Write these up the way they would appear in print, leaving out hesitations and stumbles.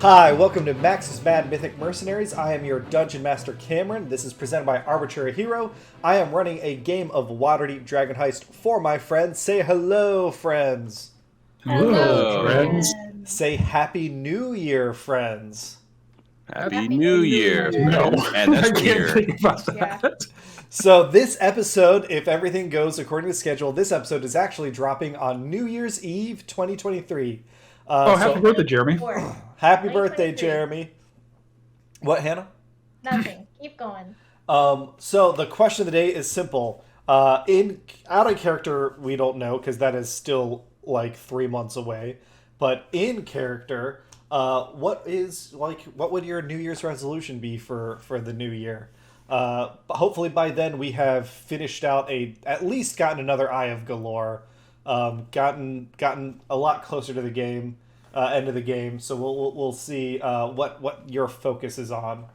Hi, welcome to Max's Mad Mythic Mercenaries. I am your Dungeon Master Cameron. This is presented by Arbitrary Hero. I am running a game of Waterdeep Dragonheist for my friends. Say hello, friends. Hello, friends. Say Happy New Year, friends. Happy New Year. No, And that's I can't weird. think about Yeah. that. So this episode, if everything goes according to schedule, this episode is actually dropping on New Year's Eve 2023. Happy birthday, Jeremy. Happy birthday, 2023. Jeremy. What, Hannah? Nothing. Keep going. So the question of the day is simple. Out of character, we don't know because that is still like 3 months away. But in character, what would your New Year's resolution be for the new year? Hopefully by then we have finished out at least gotten another Eye of Golorr, gotten a lot closer to the game. End of the game, so we'll see what your focus is on.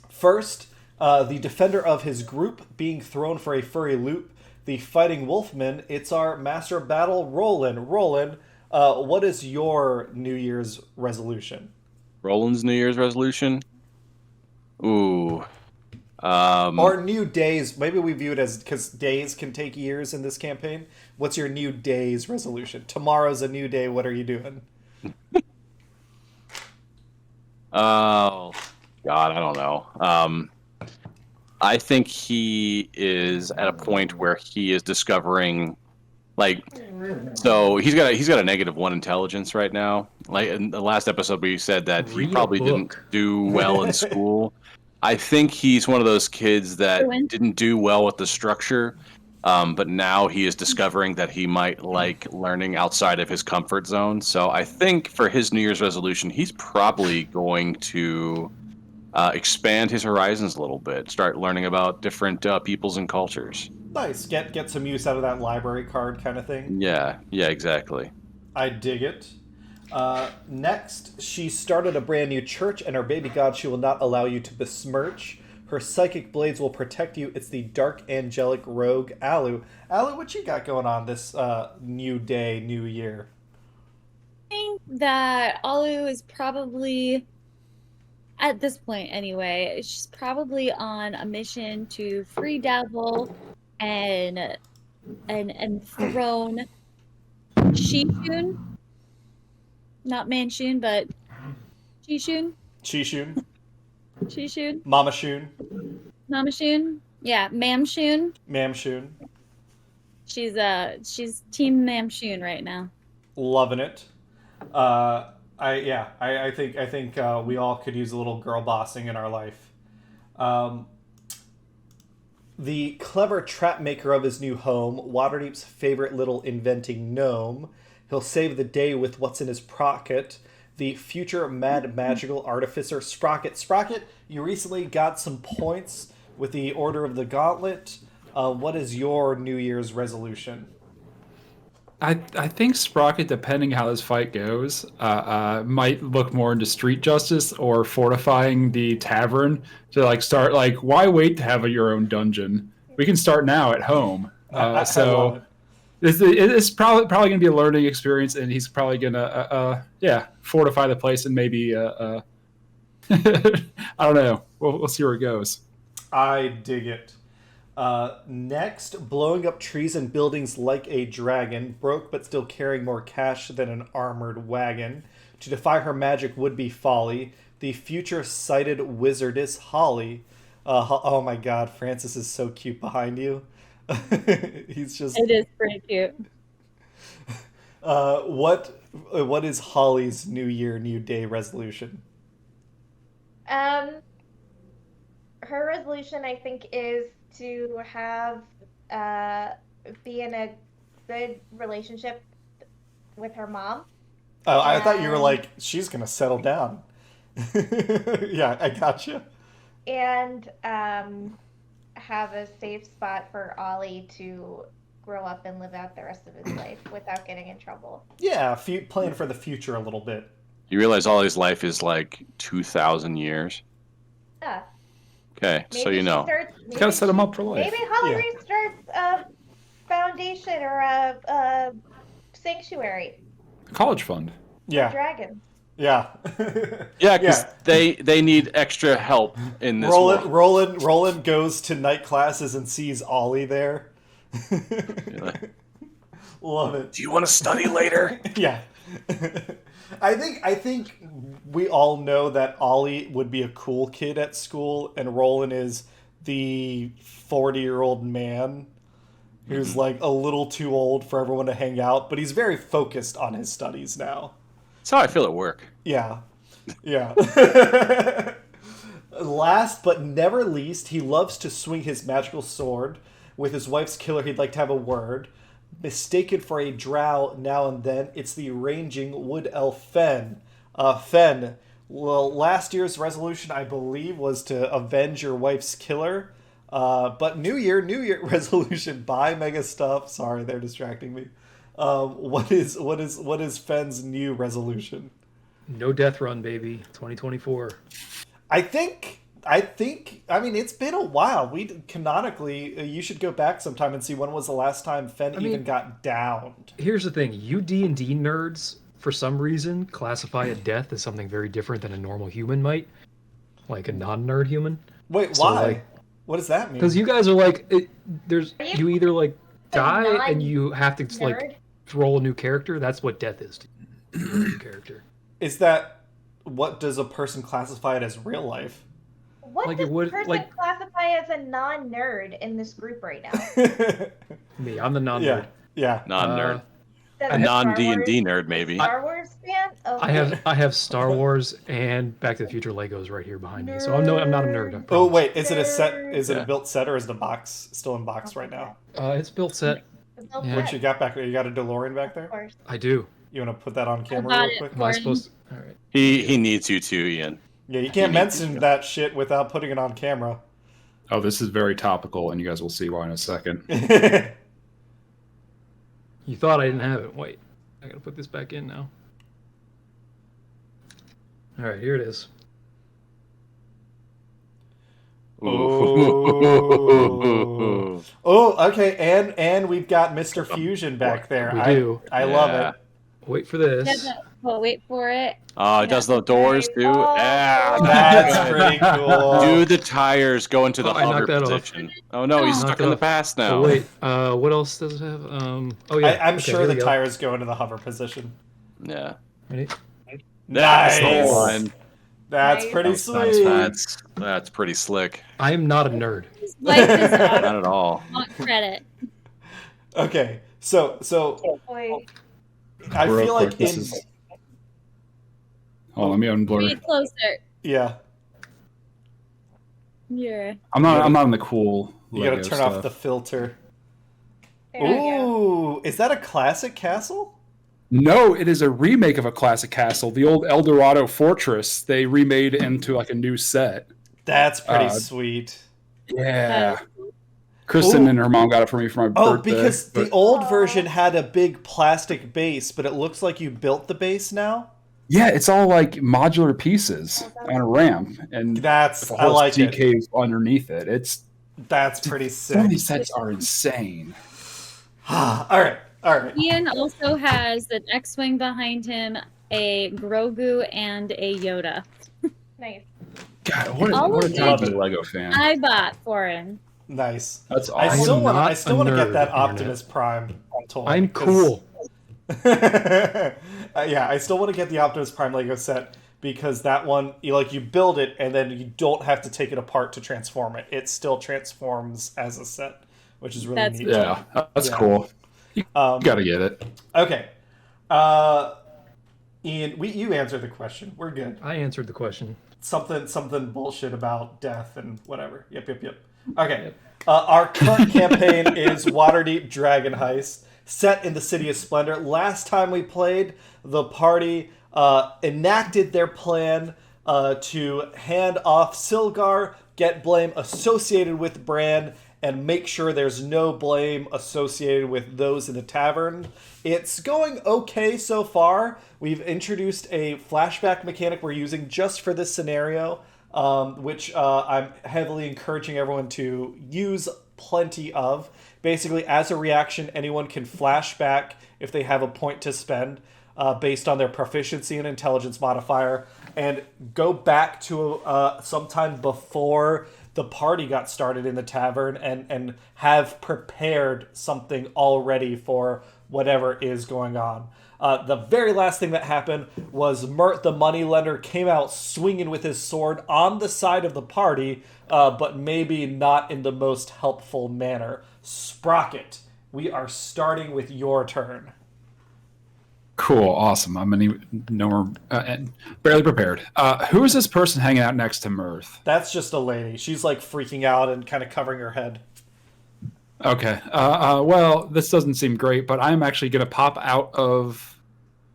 First, the defender of his group being thrown for a furry loop, the fighting wolfman. It's our master of battle, Rolan. Rolan, what is your New Year's resolution? Roland's New Year's resolution? Ooh. Or new days. Maybe we view it as, because days can take years in this campaign. What's your new day's resolution? Tomorrow's a new day. What are you doing? Oh, God, I don't know. I think he is at a point where he is discovering, so he's got a -1 intelligence right now. Like in the last episode, we said that he Read a probably didn't book. do well in school. I think he's one of those kids that didn't do well with the structure, but now he is discovering that he might like learning outside of his comfort zone. So I think for his New Year's resolution, he's probably going to expand his horizons a little bit, start learning about different peoples and cultures. Nice. Get some use out of that library card kind of thing. Yeah, exactly. I dig it. Next, she started a brand new church, and her baby god she will not allow you to besmirch. Her psychic blades will protect you. It's the dark angelic rogue Alu. Alu, what you got going on this new day, new year? I think that Alu is probably, at this point anyway, she's probably on a mission to free Devil and enthrone Shishun. Not Manshun, but Shishun. Shishun? Shishun. Mama Shun? Mamashun. Yeah, Mamshun. Mamshun? She's Team Mamshun right now. Loving it. I think we all could use a little girl bossing in our life. The clever trap maker of his new home, Waterdeep's favorite little inventing gnome. He'll save the day with what's in his pocket. The future mad magical artificer, Sprocket. Sprocket, you recently got some points with the Order of the Gauntlet. What is your New Year's resolution? I think Sprocket, depending how this fight goes, might look more into street justice or fortifying the tavern to start why wait to have your own dungeon? We can start now at home. I love So it. it's probably going to be a learning experience, and he's probably going to fortify the place and maybe I don't know. We'll see where it goes. I dig it. Next, blowing up trees and buildings like a dragon, broke but still carrying more cash than an armored wagon. To defy her magic would be folly. The future sighted wizardess Holly. Oh my god, Francis is so cute behind you. He's just. It is pretty cute. What is Holly's New Year, New Day resolution? Her resolution, I think, is to have be in a good relationship with her mom. Oh, I thought you were like, she's gonna settle down. Yeah, I gotcha. And have a safe spot for Ollie to grow up and live out the rest of his life without getting in trouble. Yeah, plan for the future a little bit. You realize all his life is like 2,000 years? Yeah. Okay, so you know. Gotta set him up for life. Maybe Holly starts a foundation or a sanctuary. College fund. Yeah. Dragons. Yeah. Yeah, because they need extra help in this world. Roland goes to night classes and sees Ollie there. Love it. Do you want to study later? Yeah. I think we all know that Ollie would be a cool kid at school, and Roland is the 40-year-old man who's like a little too old for everyone to hang out, but he's very focused on his studies now. That's how I feel at work. Yeah. Yeah. Last but never least, he loves to swing his magical sword. With his wife's killer, he'd like to have a word. Mistaken for a drow now and then, it's the ranging wood elf Fen. Fen, well, last year's resolution, I believe, was to avenge your wife's killer. But New Year resolution, buy mega stuff. Sorry, they're distracting me. What is Fen's new resolution? No death run, baby. 2024. I mean, it's been a while. Canonically, you should go back sometime and see when was the last time Fen even got downed. Here's the thing. You D&D nerds, for some reason, classify a death as something very different than a normal human might. Like a non-nerd human. Wait, So, why? like, What does that mean? because you guys are like, Are you either like die non- and you have to like Nerd? roll a new character. That's what death is to you. A new character. Is that what does a person classify it as real life? What Like, does it would- person like- classify as a non-nerd in this group right now? Me, I'm the non-nerd. Yeah. Non-nerd. That A a Star non-D&D Wars- nerd, maybe. Star Wars fan? Okay. I have Star Wars and Back to the Future Legos right here behind me. So I'm not a nerd. I Oh promise. wait, is it a set? Is it Yeah. a built set or is the box still in box right now? It's built set. The built Yeah. What set, you got back there? You got a DeLorean back of there? course. I do. You want to put that on camera got real it. quick? Am I supposed to? All right. He needs you to, Ian. Yeah, you can't mention that shit without putting it on camera. Oh, this is very topical, and you guys will see why in a second. You thought I didn't have it. Wait, I gotta put this back in now. All right, here it is. Ooh. Oh, okay, and we've got Mr. Fusion back there. We do. I love Yeah. it. Wait for this. Well, wait for it. Oh, it does the doors too? Oh, Yeah. That's pretty cool. Do the tires go into the Oh, I hover knocked that off. position? Oh no, he's Knocked stuck it in the off. past Oh, now. wait, what else does it have? Oh yeah. I'm Okay, sure here the we go. tires go into the hover position. Yeah. Ready? That's the Nice. one. That's Nice. pretty That's sweet. That's pretty slick. I am not a nerd. His wife does Not not at all. want credit. Okay, so Boy, I Real feel quick, like this in is- Oh, let me unblur. Get closer. yeah, You're I'm not in the cool. you gotta Lego turn stuff. off the filter. there we go. Ooh, is that a classic castle? No, it is a remake of a classic castle, the old El Dorado Fortress. They remade into like a new set. That's pretty Uh, sweet. Yeah. Kristen Ooh. and her mom got it for me for my Oh, birthday. because the but- old version had a big plastic base, but it looks like you built the base now. yeah, it's all like modular pieces on a ramp, and That's with a I whole like sea it. cave underneath it. That's pretty Some of sick. these sets are insane. all right. Ian also has an X-wing behind him, a Grogu, and a Yoda. Nice. God, All what a of talented it. Lego fan. I bought for him. Nice. That's I awesome. still am want. not I still a want to get nerd, that Internet. Optimus Prime toy. I'm 'cause- cool. Yeah, I still want to get the Optimus Prime Lego set because that one, you build it and then you don't have to take it apart to transform it. It still transforms as a set, which is really That's neat. Yeah, that's Yeah. cool. You gotta get it. Okay. Ian, you answered the question. We're good. I answered the question. Something bullshit about death and whatever. Yep. Okay. Our current campaign is Waterdeep Dragonheist, set in the City of Splendor. Last time we played, the party enacted their plan to hand off Sylgar, get blame associated with Bran, and make sure there's no blame associated with those in the tavern. It's going okay so far. We've introduced a flashback mechanic we're using just for this scenario, which I'm heavily encouraging everyone to use plenty of. Basically, as a reaction, anyone can flash back if they have a point to spend. based on their proficiency and intelligence modifier, and go back to sometime before the party got started in the tavern and have prepared something already for whatever is going on. The very last thing that happened was Mert, the moneylender, came out swinging with his sword on the side of the party, but maybe not in the most helpful manner. Sprocket, we are starting with your turn. Cool, awesome. I'm gonna no more and barely prepared. Who is this person hanging out next to Mirth? That's just a lady. She's like freaking out and kind of covering her head. Okay. Well, this doesn't seem great, but I'm actually gonna pop out of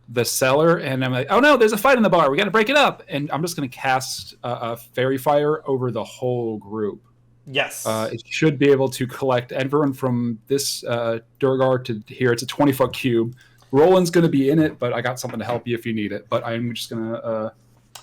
the cellar, and I'm like, oh no, there's a fight in the bar. We got to break it up, and I'm just gonna cast a fairy fire over the whole group. Yes. It should be able to collect everyone from this Durgar to here. It's a 20-foot cube. Roland's going to be in it, but I got something to help you if you need it. But I'm just going to...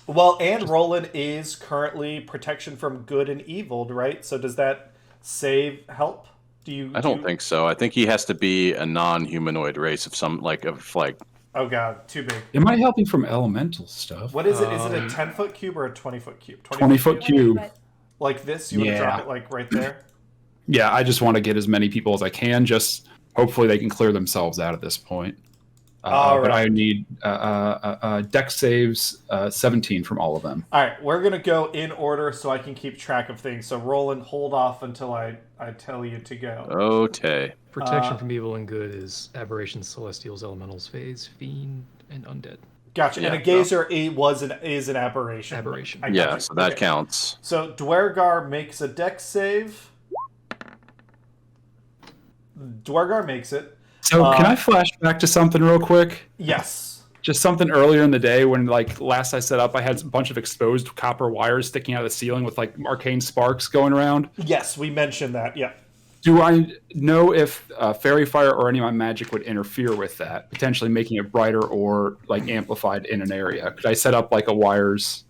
Well, and Roland is currently protection from good and evil, right? So does that save help? I don't think so. I think he has to be a non-humanoid race of some, like... Oh god, too big. It might help you from elemental stuff. What is it? Is it a 10-foot cube or a 20-foot cube? 20-foot cube. Like this? You want to drop it like right there? Yeah, I just want to get as many people as I can. Just hopefully they can clear themselves out at this point. But I need dex saves 17 from all of them. All right, we're going to go in order so I can keep track of things. So Roland, hold off until I tell you to go. Okay. Protection from evil and good is aberrations, celestials, elementals, phase, fiend, and undead. Gotcha. Yeah, and a gazer is an aberration. Aberration. Yeah, so that counts. So Dwergar makes a dex save. Dwergar makes it. So can I flash back to something real quick? Yes. Just something earlier in the day when, like, last I set up, I had a bunch of exposed copper wires sticking out of the ceiling with, like, arcane sparks going around. Yes, we mentioned that, yeah. Do I know if fairy fire or any of my magic would interfere with that, potentially making it brighter or, like, amplified in an area? Could I set up, like, a wires...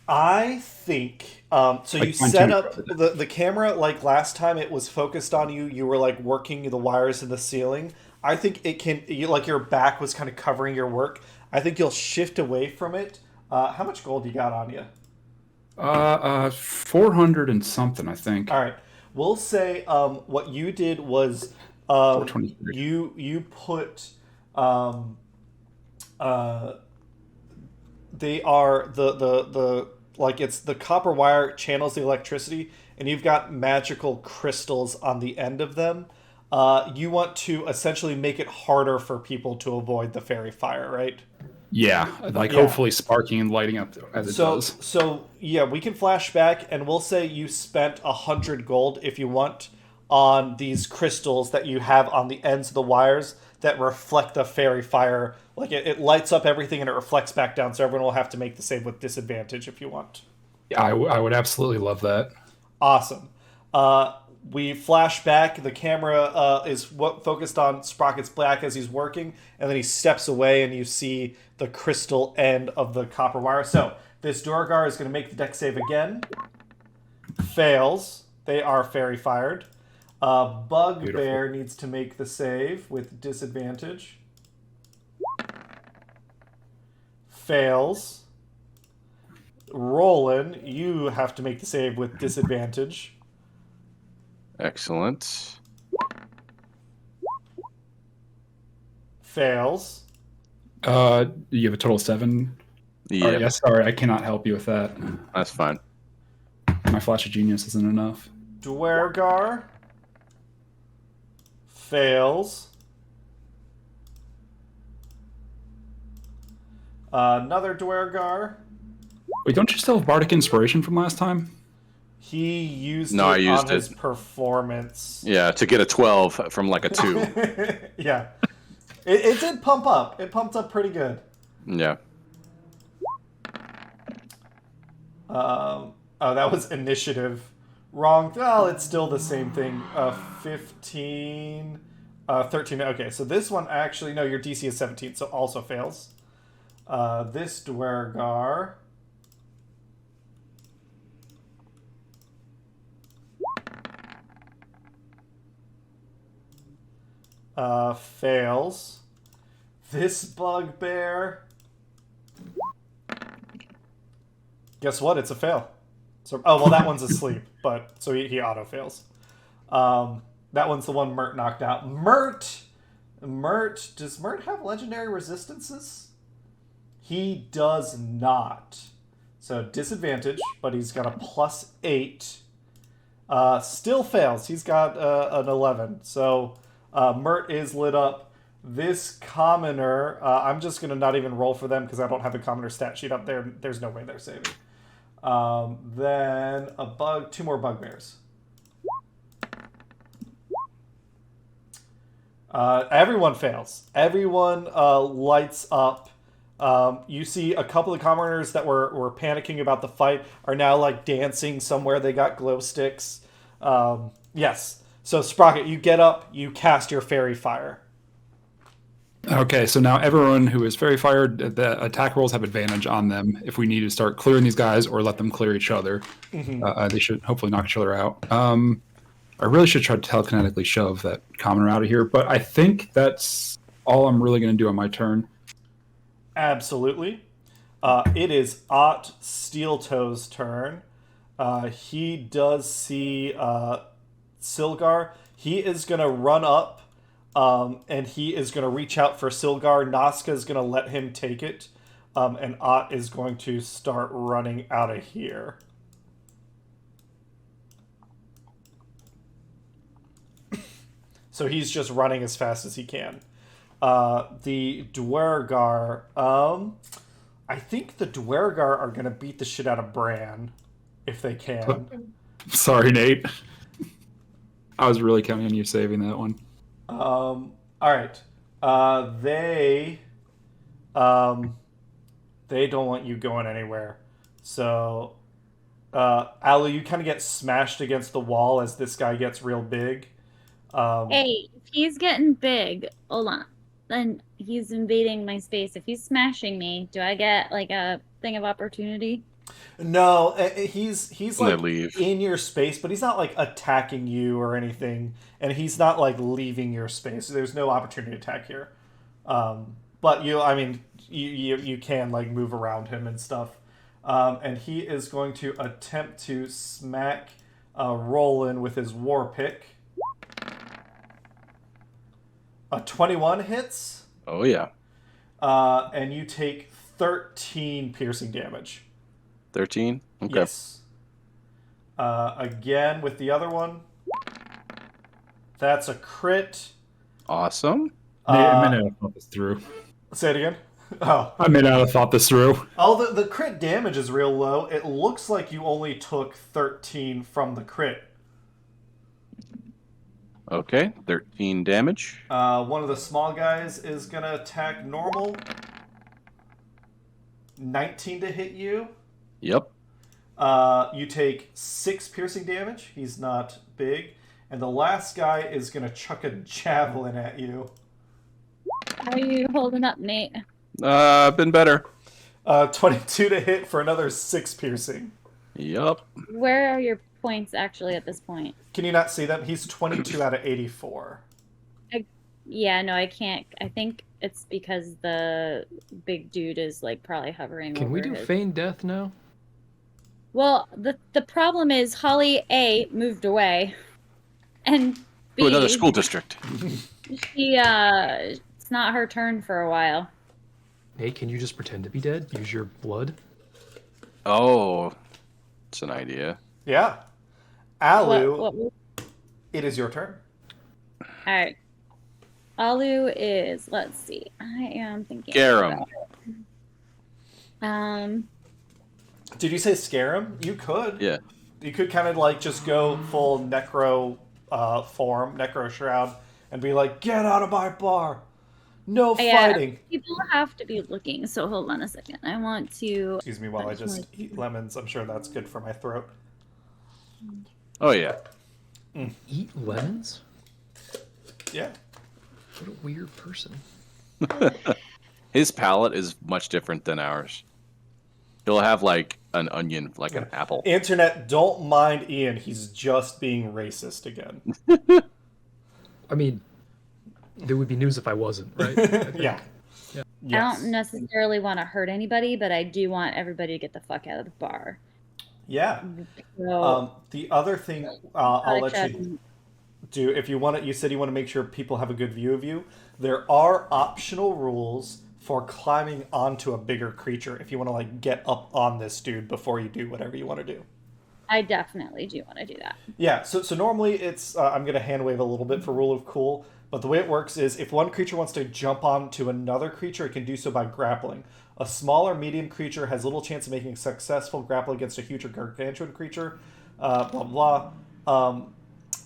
I think so. Like, you set up the camera like last time. It was focused on you. You were like working the wires in the ceiling. I think it can. Like your back was kind of covering your work. I think you'll shift away from it. How much gold you got on you? 400 and something, I think. All right. We'll say what you did was you put they are the like it's the copper wire channels the electricity, and you've got magical crystals on the end of them. You want to essentially make it harder for people to avoid the fairy fire, right? Yeah, hopefully sparking and lighting up as it does. So yeah, we can flash back, and we'll say you spent 100 gold if you want on these crystals that you have on the ends of the wires that reflect the fairy fire. Like it lights up everything and it reflects back down, so everyone will have to make the save with disadvantage if you want. Yeah, I would absolutely love that. Awesome. We flash back. The camera is focused on Sprocket's back as he's working, and then he steps away, and you see the crystal end of the copper wire. So this Durgar is going to make the dex save again. Fails. They are fairy fired. Bugbear needs to make the save with disadvantage. Fails. Rolan, you have to make the save with disadvantage. Excellent. Fails. You have a total of 7? Yeah. Yeah, sorry, I cannot help you with that. That's fine. My flash of genius isn't enough. Dwergar. Fails. Another Dwergar. Wait, don't you still have Bardic Inspiration from last time? He used I used on his performance. Yeah, to get a 12 from like a 2. Yeah. It did pump up. It pumped up pretty good. Yeah. That was initiative. Wrong. Well, it's still the same thing. 15... 13. Okay, so this one actually... No, your DC is 17, so also fails. This Dwergar... fails. This bugbear. Guess what? It's a fail. So, oh well, that one's asleep, but so he auto fails. That one's the one Mert knocked out. Mert. Does Mert have legendary resistances? He does not. So disadvantage, but he's got a +8. Still fails. He's got an 11. So Mert is lit up. This commoner, I'm just going to not even roll for them because I don't have a commoner stat sheet up there. There's no way they're saving. Then two more bugbears. Everyone fails. Everyone lights up. You see a couple of commoners that were panicking about the fight are now like dancing somewhere. They got glow sticks. Yes. So Sprocket, you get up, you cast your fairy fire. Okay, so now everyone who is fairy fired, the attack rolls have advantage on them if we need to start clearing these guys or let them clear each other. Mm-hmm. They should hopefully knock each other out. I really should try to telekinetically shove that commoner out of here, but I think that's all I'm really going to do on my turn. Absolutely. It is Ott Steeltoe's turn. He does see Sylgar. He is going to run up, and he is going to reach out for Sylgar. Nazca is going to let him take it, and Ott is going to start running out of here. So he's just running as fast as he can. The Dwergar, I think the Dwergar are going to beat the shit out of Bran, if they can. Sorry, Nate. I was really counting on you saving that one. All right. They don't want you going anywhere. So, Alu, you kind of get smashed against the wall as this guy gets real big. Hey, if he's getting big, hold on. Then he's invading my space. If he's smashing me, do I get like a thing of opportunity? No, he's like leave. in your space, but he's not like attacking you or anything, and he's not like leaving your space. There's no opportunity attack here. But you can like move around him and stuff. And he is going to attempt to smack Rolan with his war pick. A 21 hits. Oh, yeah. And you take 13 piercing damage. 13? Okay. Yes. Again with the other one. That's a crit. Awesome. Nate, I may not have thought this through. Say it again. Oh. I may not have thought this through. Oh, the crit damage is real low. It looks like you only took 13 from the crit. Okay, 13 damage. One of the small guys is going to attack normal. 19 to hit you. Yep. You take 6 piercing damage. He's not big. And the last guy is going to chuck a javelin at you. How are you holding up, Nate? Been better. 22 to hit for another 6 piercing. Yep. Where are your points actually at this point? Can you not see them? He's 22 out of 84. Yeah, no, I can't. I think it's because the big dude is like probably hovering. Can we do feign death now? Well, the problem is Holly A moved away, and B, To another school district. she it's not her turn for a while. Nate, can you just pretend to be dead? Use your blood? Oh, it's an idea. Yeah. Alu, What? it is your turn. All right. Alu is. Let's see. I am thinking. Scare him. Did you say scare him? You could. Yeah. You could kind of like just go full necro form, necro shroud, and be like, "Get out of my bar! No fighting!" People have to be looking. So hold on a second. I want to. Excuse me while I just eat lemons. I'm sure that's good for my throat. Oh, yeah. Eat lemons? Yeah. What a weird person. His palate is much different than ours. He'll have like an onion, like an apple. Internet, don't mind Ian. He's just being racist again. I mean, there would be news if I wasn't, right? Yeah. Yes. I don't necessarily want to hurt anybody, but I do want everybody to get the fuck out of the bar. Yeah. So, The other thing I'll let you do, if you want to, you said you want to make sure people have a good view of you. There are optional rules for climbing onto a bigger creature if you want to like get up on this dude before you do whatever you want to do. I definitely do want to do that. Yeah, so normally it's I'm going to hand wave a little bit for rule of cool, but the way it works is if one creature wants to jump onto another creature, it can do so by grappling. A small or medium creature has little chance of making a successful grapple against a huge or gargantuan creature. Blah blah.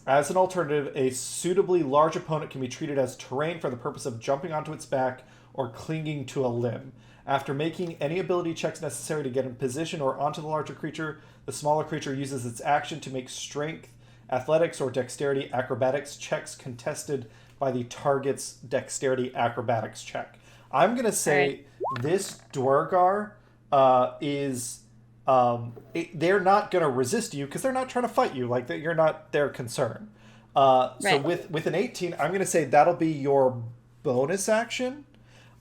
As an alternative, a suitably large opponent can be treated as terrain for the purpose of jumping onto its back or clinging to a limb. After making any ability checks necessary to get in position or onto the larger creature, the smaller creature uses its action to make strength, athletics, or dexterity acrobatics checks contested by the target's dexterity acrobatics check. I'm going to say this Dwargar is... they're not going to resist you because they're not trying to fight you. Like, you're not their concern. So with an 18, I'm going to say that'll be your bonus action.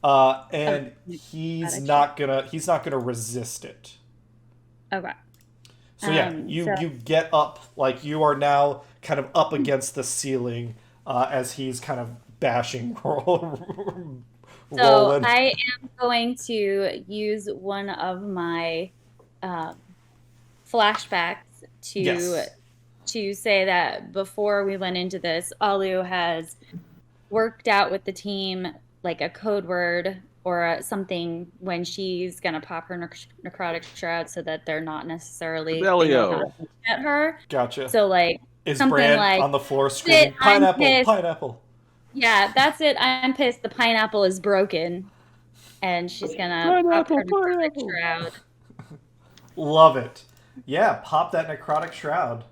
And he's not gonna resist it. Okay. So yeah, you get up, like you are now kind of up against the ceiling as he's kind of bashing Rolan. So I am going to use one of my flashbacks to say that before we went into this, Alu has worked out with the team like a code word or something when she's gonna pop her necrotic shroud, so that they're not necessarily at her. Gotcha. So like is something Brand like on the floor screaming pineapple, pineapple. Yeah, that's it. I'm pissed. The pineapple is broken, and she's gonna pop her necrotic shroud. Love it. Yeah, pop that necrotic shroud,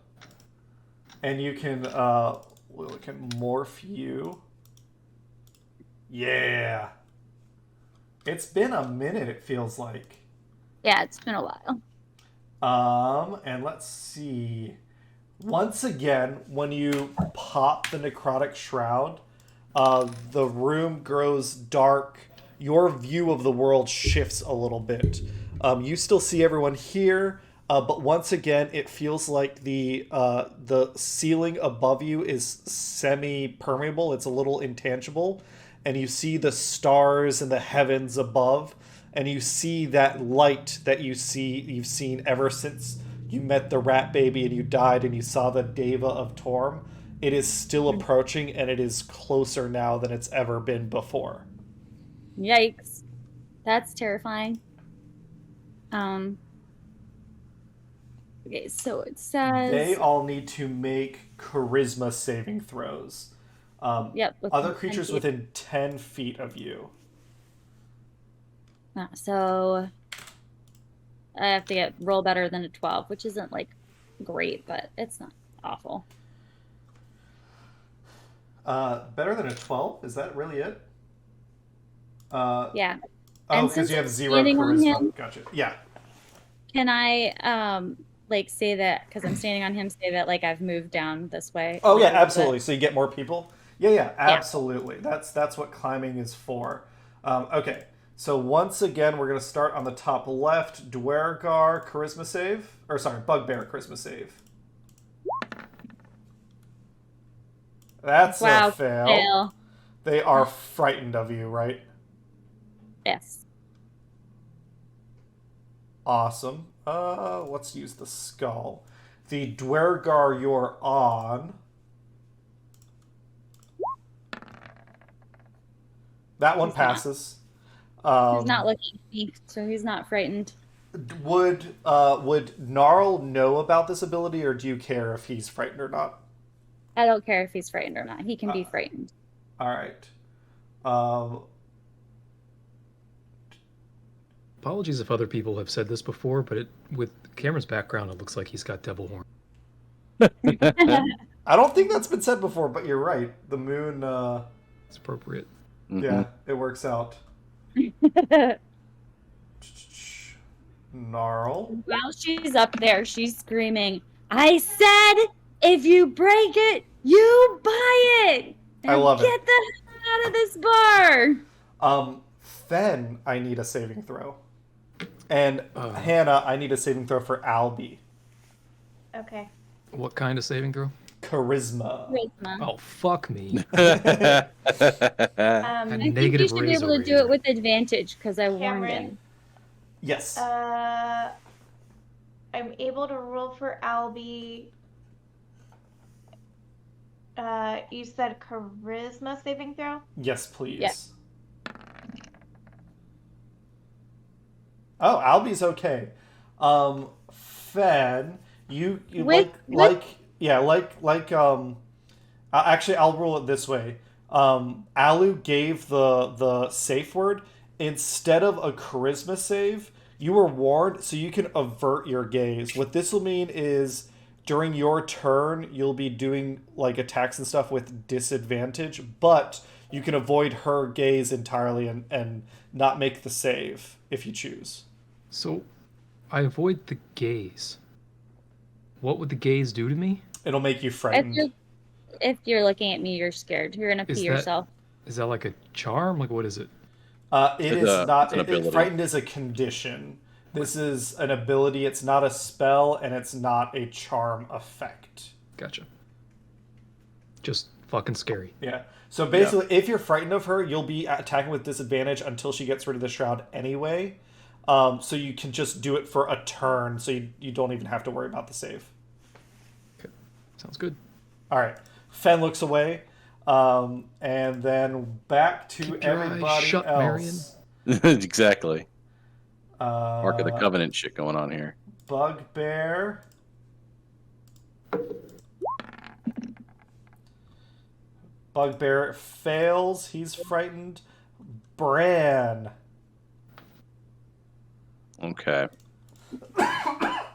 and you can morph you. Yeah. It's been a minute, it feels like. Yeah, it's been a while. And let's see. Once again, when you pop the necrotic shroud, the room grows dark. Your view of the world shifts a little bit. You still see everyone here, but once again, it feels like the ceiling above you is semi-permeable. It's a little intangible. And you see the stars and the heavens above, and you see that light that you've seen ever since you met the rat baby and you died and you saw the Deva of Torm. It is still approaching, and it is closer now than it's ever been before. Yikes. That's terrifying. Okay, so it says... They all need to make charisma saving throws. Other creatures within 10 feet of you. So I have to roll better than a 12, which isn't like great, but it's not awful. Better than a 12? Is that really it? Yeah. Oh, because you have 0 charisma. Gotcha. Yeah. Can I say that because I'm standing on him? Say that like I've moved down this way. Oh yeah, absolutely. So you get more people. Yeah, absolutely. Yeah. That's what climbing is for. Okay, so once again, we're going to start on the top left. Dwargar charisma save. Bugbear charisma save. That's a fail. They are frightened of you, right? Yes. Awesome. Let's use the skull. The Dwargar you're on... That one passes. He's not looking at me, so he's not frightened. Would Gnarl know about this ability, or do you care if he's frightened or not? I don't care if he's frightened or not. He can be frightened. All right. Apologies if other people have said this before, but with Cameron's background, it looks like he's got devil horn. I don't think that's been said before, but you're right. The moon... It's appropriate. Yeah, it works out. Gnarl. While she's up there, she's screaming, I said, if you break it, you buy it! And I love get the hell out of this bar! Fen, I need a saving throw. And Hannah, I need a saving throw for Albie. Okay. What kind of saving throw? Charisma. Oh, fuck me. I And think you negative should be raise able to over do here. it with advantage because I warned Cameron. him. Yes. I'm able to roll for Albie. You said charisma saving throw? Yes, please. Yeah. Oh, Albie's okay. Fen, you With- actually, I'll rule it this way. Alu gave the safe word instead of a charisma save. You were warned, so you can avert your gaze. What this will mean is during your turn, you'll be doing like attacks and stuff with disadvantage, but you can avoid her gaze entirely and not make the save if you choose. So, I avoid the gaze. What would the gaze do to me? It'll make you frightened. If you're looking at me, you're scared. You're gonna pee yourself. Is that like a charm? Like, what is it? It's not. an ability. Frightened is a condition. This is an ability. It's not a spell, and it's not a charm effect. Gotcha. Just fucking scary. Yeah. So basically, if you're frightened of her, you'll be attacking with disadvantage until she gets rid of the shroud anyway. So you can just do it for a turn, so you don't even have to worry about the save. Okay. Sounds good. All right. Fen looks away, and then back to Keep your eyes everybody shut, else. Exactly. Mark of the Covenant shit going on here. Bugbear. Bugbear fails. He's frightened. Bran. Okay. I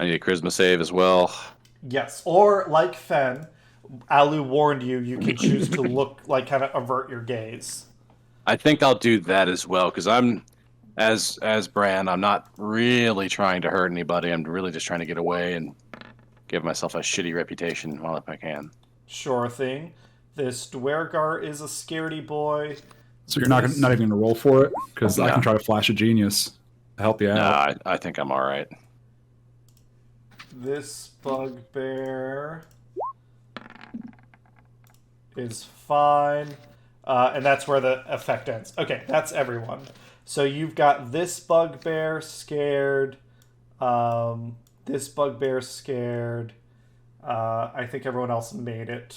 need a charisma save as well. Yes. Or, like Fen, Alu warned you, you can choose to look, like, kind of avert your gaze. I think I'll do that as well, because I'm, as Bran, I'm not really trying to hurt anybody. I'm really just trying to get away and give myself a shitty reputation while if I can. Sure thing. This Dwergar is a scaredy boy. So you're not even going to roll for it? Because I No. can try to flash a genius to help you out. I think I'm all right. This Bugbear is fine. And that's where the effect ends. Okay, that's everyone. So you've got this Bugbear scared. This Bugbear scared. I think everyone else made it.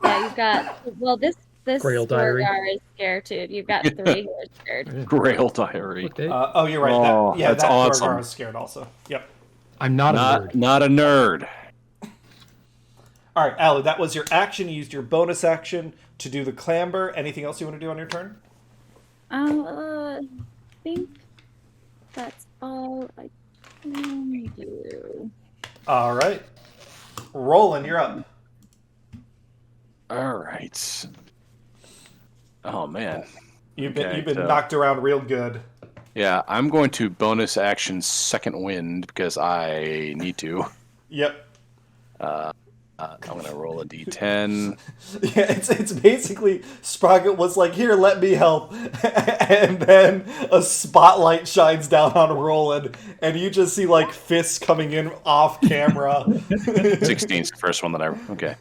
Yeah, you've got this Grail Diary. Sylgar is scared too. You've got 3 who are scared. Grail Diary. Okay. Oh, you're right. Oh, that that's awesome. Dwergar is scared also. Yep. I'm not a nerd. Not a nerd. All right, Alu, that was your action. You used your bonus action to do the clamber. Anything else you want to do on your turn? I think that's all I can do. All right. Rolan, you're up. All right. Oh man. You've been Okay, you've been so- knocked around real good. Yeah, I'm going to bonus action second wind because I need to. Yep. I'm gonna roll a d10. Yeah, it's basically Sprocket was like, "Here, let me help," and then a spotlight shines down on Rolan, and you just see like fists coming in off camera. 16 is the first one that I. Okay.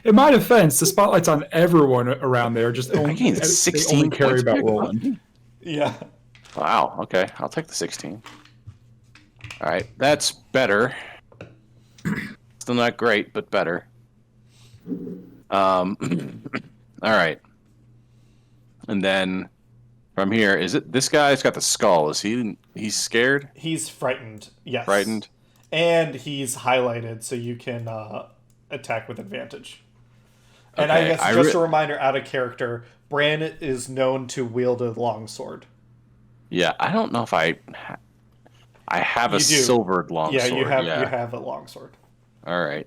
In my defense, the spotlight's on everyone around there. Just only, gained they 16 only care points about back. Roland. Yeah. Wow. Okay, I'll take the 16. All right, that's better. Still not great, but better. All right. And then from here, is it this guy's got the skull? Is he's scared? He's frightened. Yes. Frightened? And he's highlighted, so you can attack with advantage. And Okay, I guess just a reminder, out of character, Bran is known to wield a longsword. Yeah, I don't know if I have a You do. silvered longsword. Yeah, you have a longsword. All right.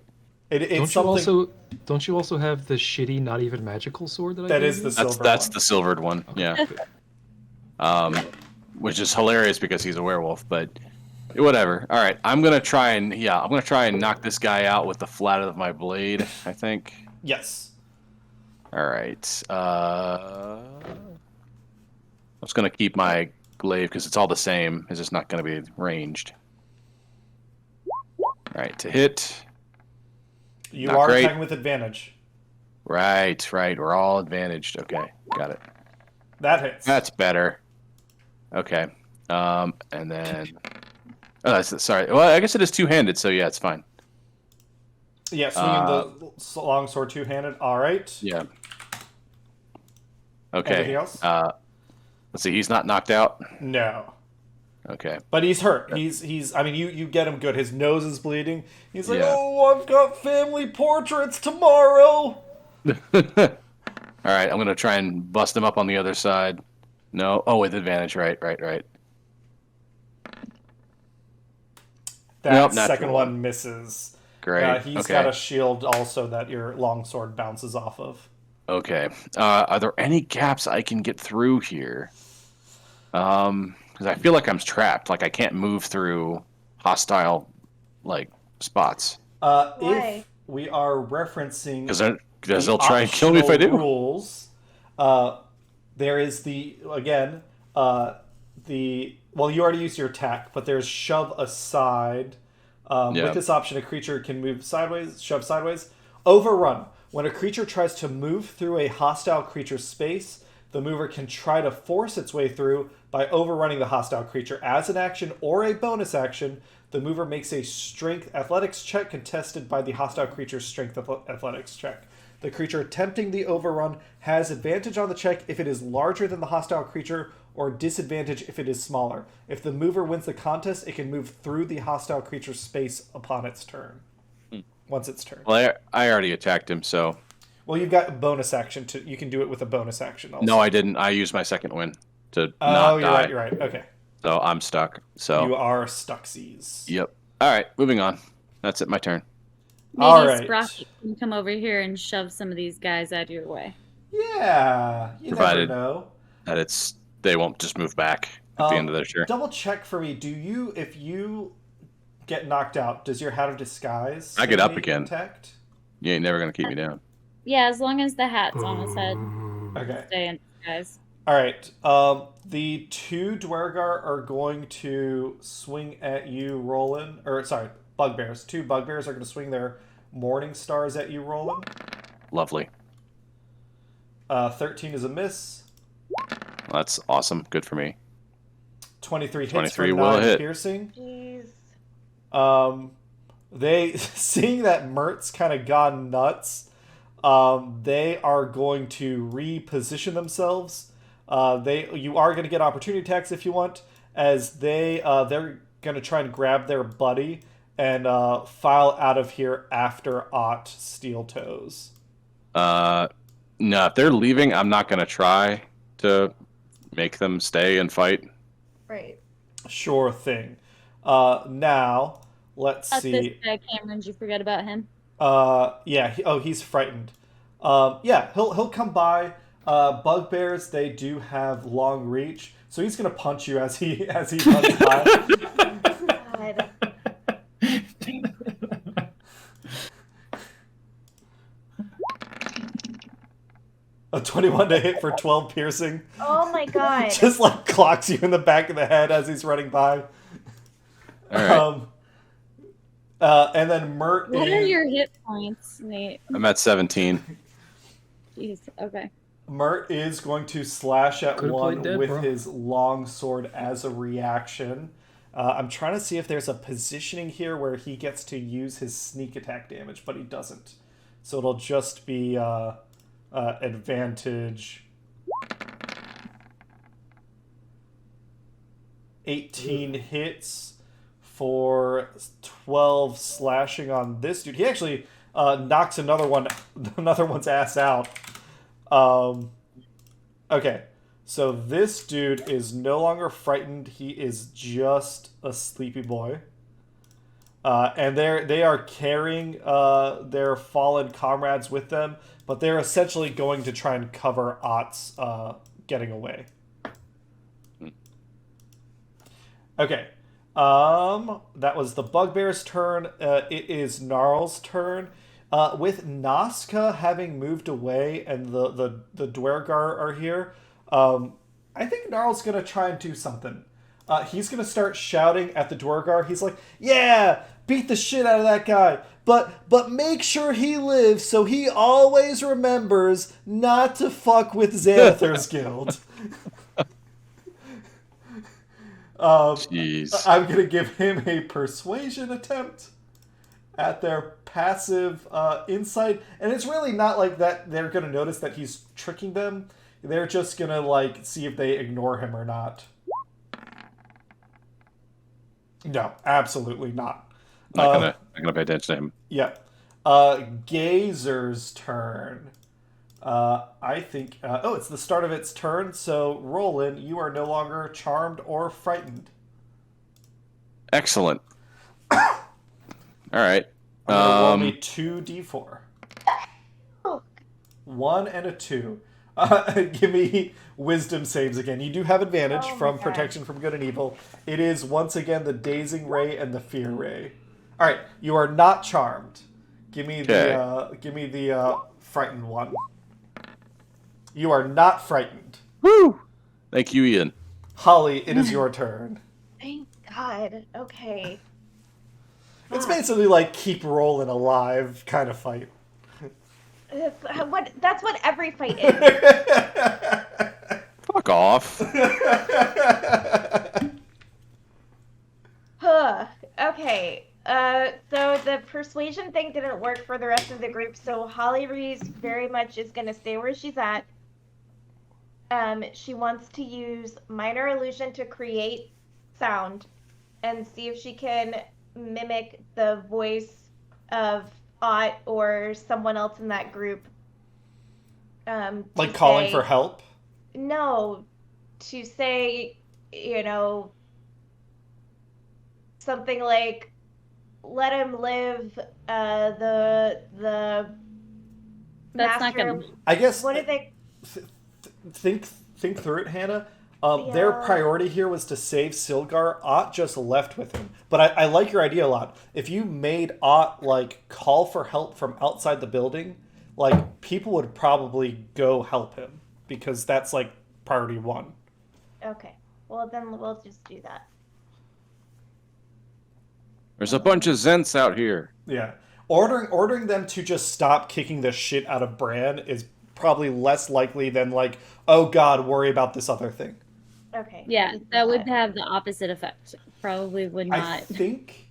It's something Don't you also have the shitty, not even magical sword that I that gave is you? the silver. That's one. the silvered one. Yeah. Which is hilarious because he's a werewolf, but whatever. All right, I'm gonna try and knock this guy out with the flat of my blade. I think. Yes. All right. I was going to keep my glaive because it's all the same. It's just not going to be ranged. All right, to hit. You Not are great. attacking with advantage. Right. We're all advantaged. Okay, got it. That hits. That's better. Okay. And then... Oh, sorry. Well, I guess it is two-handed, so yeah, it's fine. Yeah, swinging the long sword two-handed. All right. Yeah. Okay. Anything else? Let's see. He's not knocked out. No. Okay. But he's hurt. He's. I mean, you get him good. His nose is bleeding. He's like, Yeah. oh, I've got family portraits tomorrow. All right. I'm gonna try and bust him up on the other side. No. Oh, with advantage. Right. That Nope, second natural one misses. Great. He's okay. got a shield also that your longsword bounces off of. Okay. Are there any gaps I can get through here? Because I feel like I'm trapped. Like I can't move through hostile, like spots. Why? If we are referencing Because they'll try and kill me if I do. Rules. There is the well, you already used your attack, but there's shove aside. With this option, a creature can move sideways, shove sideways. Overrun. When a creature tries to move through a hostile creature's space, the mover can try to force its way through by overrunning the hostile creature. As an action or a bonus action, the mover makes a strength athletics check contested by the hostile creature's strength athletics check. The creature attempting the overrun has advantage on the check if it is larger than the hostile creature, or disadvantage if it is smaller. If the mover wins the contest, it can move through the hostile creature's space upon its turn. Once its turn. Well, I already attacked him, so... Well, you've got a bonus action. You can do it with a bonus action also. No, I didn't. I used my second win to not die. You're right. Okay. So I'm stuck. So you are stucksies. Yep. All right, moving on. That's it. My turn. Maybe All right. Sprocket can come over here and shove some of these guys out of your way. Yeah. You Provided never know. that they won't just move back at the end of their turn. Double check for me. If you get knocked out, does your Hat of Disguise I get up stay again. intact? You ain't never gonna keep me down. Yeah, as long as the hat's on his head. Okay. Stay in, guys. All right. The two Dwergar are going to swing at you, Rolan. Or sorry, bugbears. Two bugbears are going to swing their morning stars at you, Rolan. Lovely. 13 is a miss. Well, that's awesome. Good for me. 23 hits 23 for will 9 hit. piercing. Jeez. They seeing that Mert's kind of gone nuts. They are going to reposition themselves. You are going to get opportunity attacks if you want, as they're going to try and grab their buddy and file out of here after Ott Steel Toes. No, if they're leaving, I'm not gonna try to make them stay and fight. Right. Sure thing. Now let's This see. guy, Cameron, did you forget about him? Yeah. He's frightened. Yeah, he'll come by. Bugbears, they do have long reach, so he's gonna punch you as he runs by. God. A 21 to hit for 12 piercing. Oh my god. Just like clocks you in the back of the head as he's running by. All right. And then Mert. What are your hit points, Nate? I'm at 17. Jeez, okay. Mert is going to slash at Could've one played dead, with bro. his long sword as a reaction. I'm trying to see if there's a positioning here where he gets to use his sneak attack damage, but he doesn't. So it'll just be advantage. 18 hits for 12 slashing on this dude. He actually knocks another one's ass out. Okay, so this dude is no longer frightened. He is just a sleepy boy. And they are carrying their fallen comrades with them, but they're essentially going to try and cover Ott's getting away. Okay. That was the Bugbear's turn. It is Gnarl's turn. With Nazca having moved away and the Dwergar are here, I think Gnarl's going to try and do something. He's going to start shouting at the Dwergar. He's like, yeah, beat the shit out of that guy. But make sure he lives so he always remembers not to fuck with Xanathar's guild. Jeez. I'm going to give him a persuasion attempt at their passive insight. And it's really not like that they're going to notice that he's tricking them. They're just going to like see if they ignore him or not. No, absolutely not. Not gonna pay attention to him. Yeah. Gazer's turn. I think... it's the start of its turn, so Rolan, you are no longer charmed or frightened. Excellent. All right. Roll me 2d4. 1 and a 2. Give me wisdom saves again. You do have advantage from protection from good and evil. It is, once again, the dazing ray and the fear ray. All right, you are not charmed. Give me the frightened one. You are not frightened. Woo! Thank you, Ian. Holly, it is your turn. Thank God. Okay. It's basically like keep rolling alive kind of fight. That's what every fight is. Fuck off. Okay. So the persuasion thing didn't work for the rest of the group, so Holly Reese very much is going to stay where she's at. She wants to use minor illusion to create sound and see if she can mimic the voice of Ott or someone else in that group. Like calling for help? No, to say, something like, let him live, the That's master... not gonna... I guess... What did they... Think through it, Hannah. Their priority here was to save Sylgar. Ott just left with him. But I like your idea a lot. If you made Ott, like, call for help from outside the building, like, people would probably go help him. Because that's, like, priority 1. Okay. Well, then we'll just do that. There's a bunch of Zents out here. Yeah. Ordering them to just stop kicking the shit out of Bran is probably less likely than, like, oh god, worry about this other thing. Okay. Yeah, that would have the opposite effect. Probably would not. I think,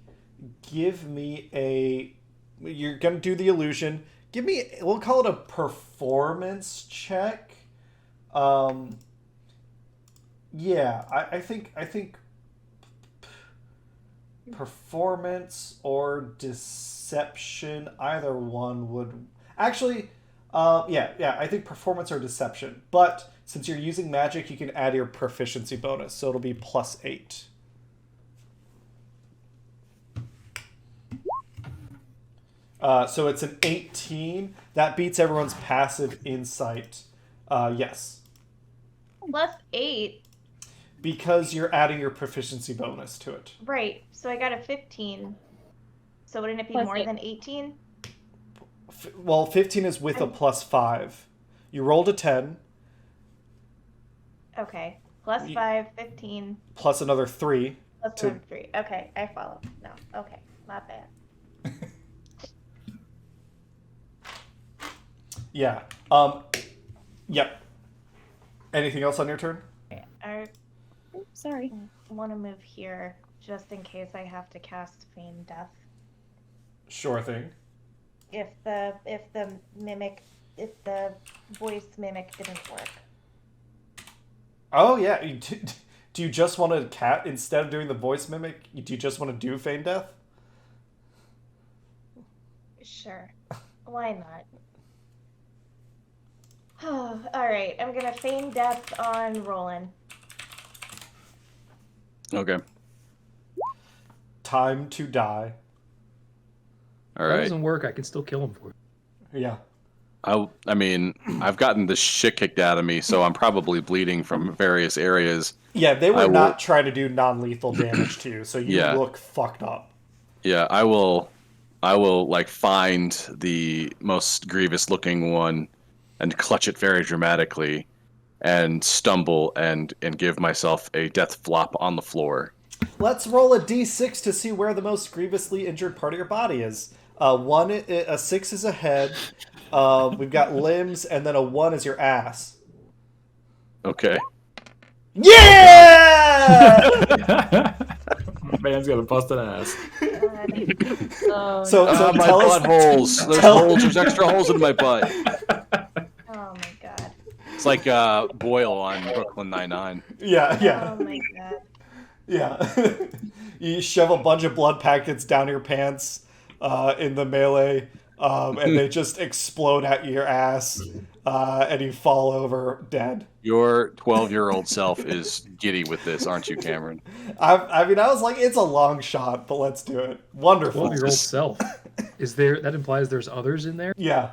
give me a... You're going to do the illusion. Give me... We'll call it a performance check. Yeah, I think performance or deception, either one would... Actually... Yeah, I think performance or deception. But since you're using magic, you can add your proficiency bonus, so it'll be +8. So it's an 18. That beats everyone's passive insight. Yes. +8? Because you're adding your proficiency bonus to it. Right. So I got a 15. So wouldn't it be more than 18? Well, 15 is with a +5. You rolled a 10. Okay. +5, 15. Plus another 3. Plus another 3. Okay, I follow. No. Okay. Not bad. Yeah. Yep. Anything else on your turn? I Sorry. want to move here just in case I have to cast Feign Death. Sure thing. If the voice mimic didn't work. Oh yeah. Do you just want to cat instead of doing the voice mimic? Do you just want to do Feign Death? Sure. Why not? All right. I'm gonna Feign Death on Rolan. Okay. Time to die. All If that right. doesn't work, I can still kill him for it. Yeah. I mean, I've gotten the shit kicked out of me, so I'm probably bleeding from various areas. Yeah, they were not trying to do non-lethal damage to you, so you Yeah. look fucked up. Yeah, I will I will like find the most grievous looking one and clutch it very dramatically and stumble and give myself a death flop on the floor. Let's roll a d6 to see where the most grievously injured part of your body is. A 6 is a head. We've got limbs, and then a 1 is your ass. Okay. Yeah! Man's got a busted ass. So My tell us. buttholes. There's holes. There's extra holes in my butt. Oh my god. It's like Boyle on Brooklyn Nine-Nine. Yeah. Oh my god. Yeah. You shove a bunch of blood packets down your pants in the melee, and they just explode at your ass, and you fall over dead. Your 12-year-old self is giddy with this, aren't you, Cameron? I was like, it's a long shot, but let's do it. Wonderful. 12-year-old self. Is there? That implies there's others in there. Yeah.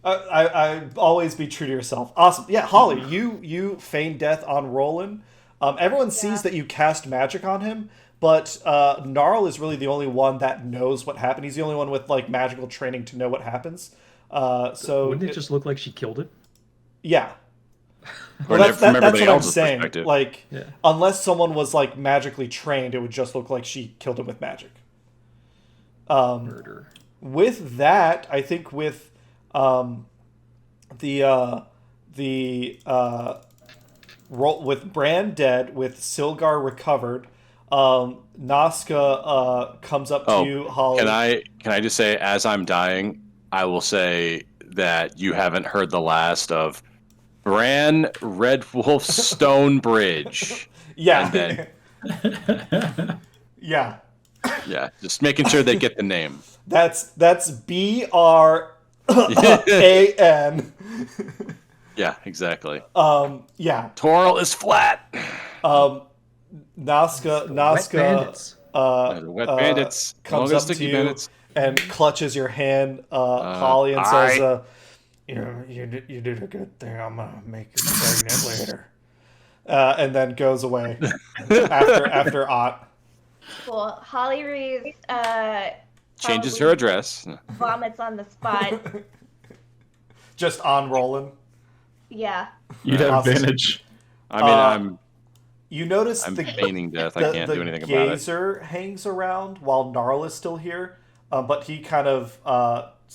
I always be true to yourself. Awesome. Yeah, Holly, you feign death on Rolan. Everyone sees that you cast magic on him, but Gnarl is really the only one that knows what happened. He's the only one with like magical training to know what happens. So Wouldn't it just look like she killed it? Yeah. Or Well, that's from what everybody I'm else's saying. perspective. Like, Yeah. unless someone was like magically trained, it would just look like she killed him with magic. Murder. With that, I think with with Bran dead, with Sylgar recovered, Nazca comes up to you, Holly. Can I just say, as I'm dying, I will say that you haven't heard the last of Bran Red Wolf Stonebridge. Yeah. And then, Yeah. yeah, just making sure they get the name. That's BRAN. Yeah, exactly. Yeah. Toril is flat. Nazca Wet bandits. Wet bandits. comes Don't up sticky to you bandits. and clutches your hand, Holly, and says, you did a good thing. I'm gonna make you pregnant later. And then goes away after Ott. Cool. Holly Reeves Changes probably her address. vomits on the spot. Just on Rolan. Yeah. You'd have Awesome. advantage. I mean, You notice I'm the feigning death. I can't do anything about it. Gazer hangs around while Gnarl is still here, but he kind of,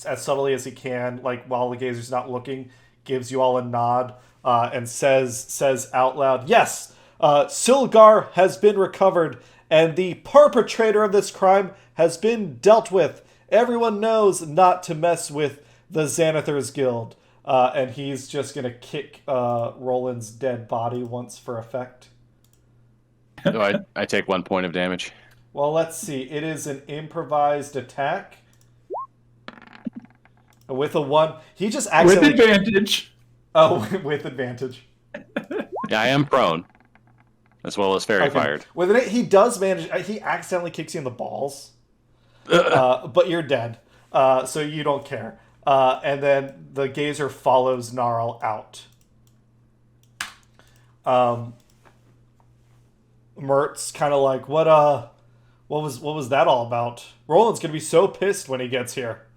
as subtly as he can, like while the Gazer's not looking, gives you all a nod and says out loud, "Yes, Sylgar has been recovered, and the perpetrator of this crime has been dealt with. Everyone knows not to mess with the Xanathar's Guild." And he's just gonna kick Roland's dead body once for effect. So I take 1 point of damage. Well, let's see. It is an improvised attack. With a 1. He just With accidentally... advantage. Oh, with advantage. Yeah, I am prone, as well as fairy fired. With it, he does manage... He accidentally kicks you in the balls. But you're dead. So you don't care. And then the Gazer follows Gnarl out. Mert's kind of like, what was that all about? Roland's gonna be so pissed when he gets here.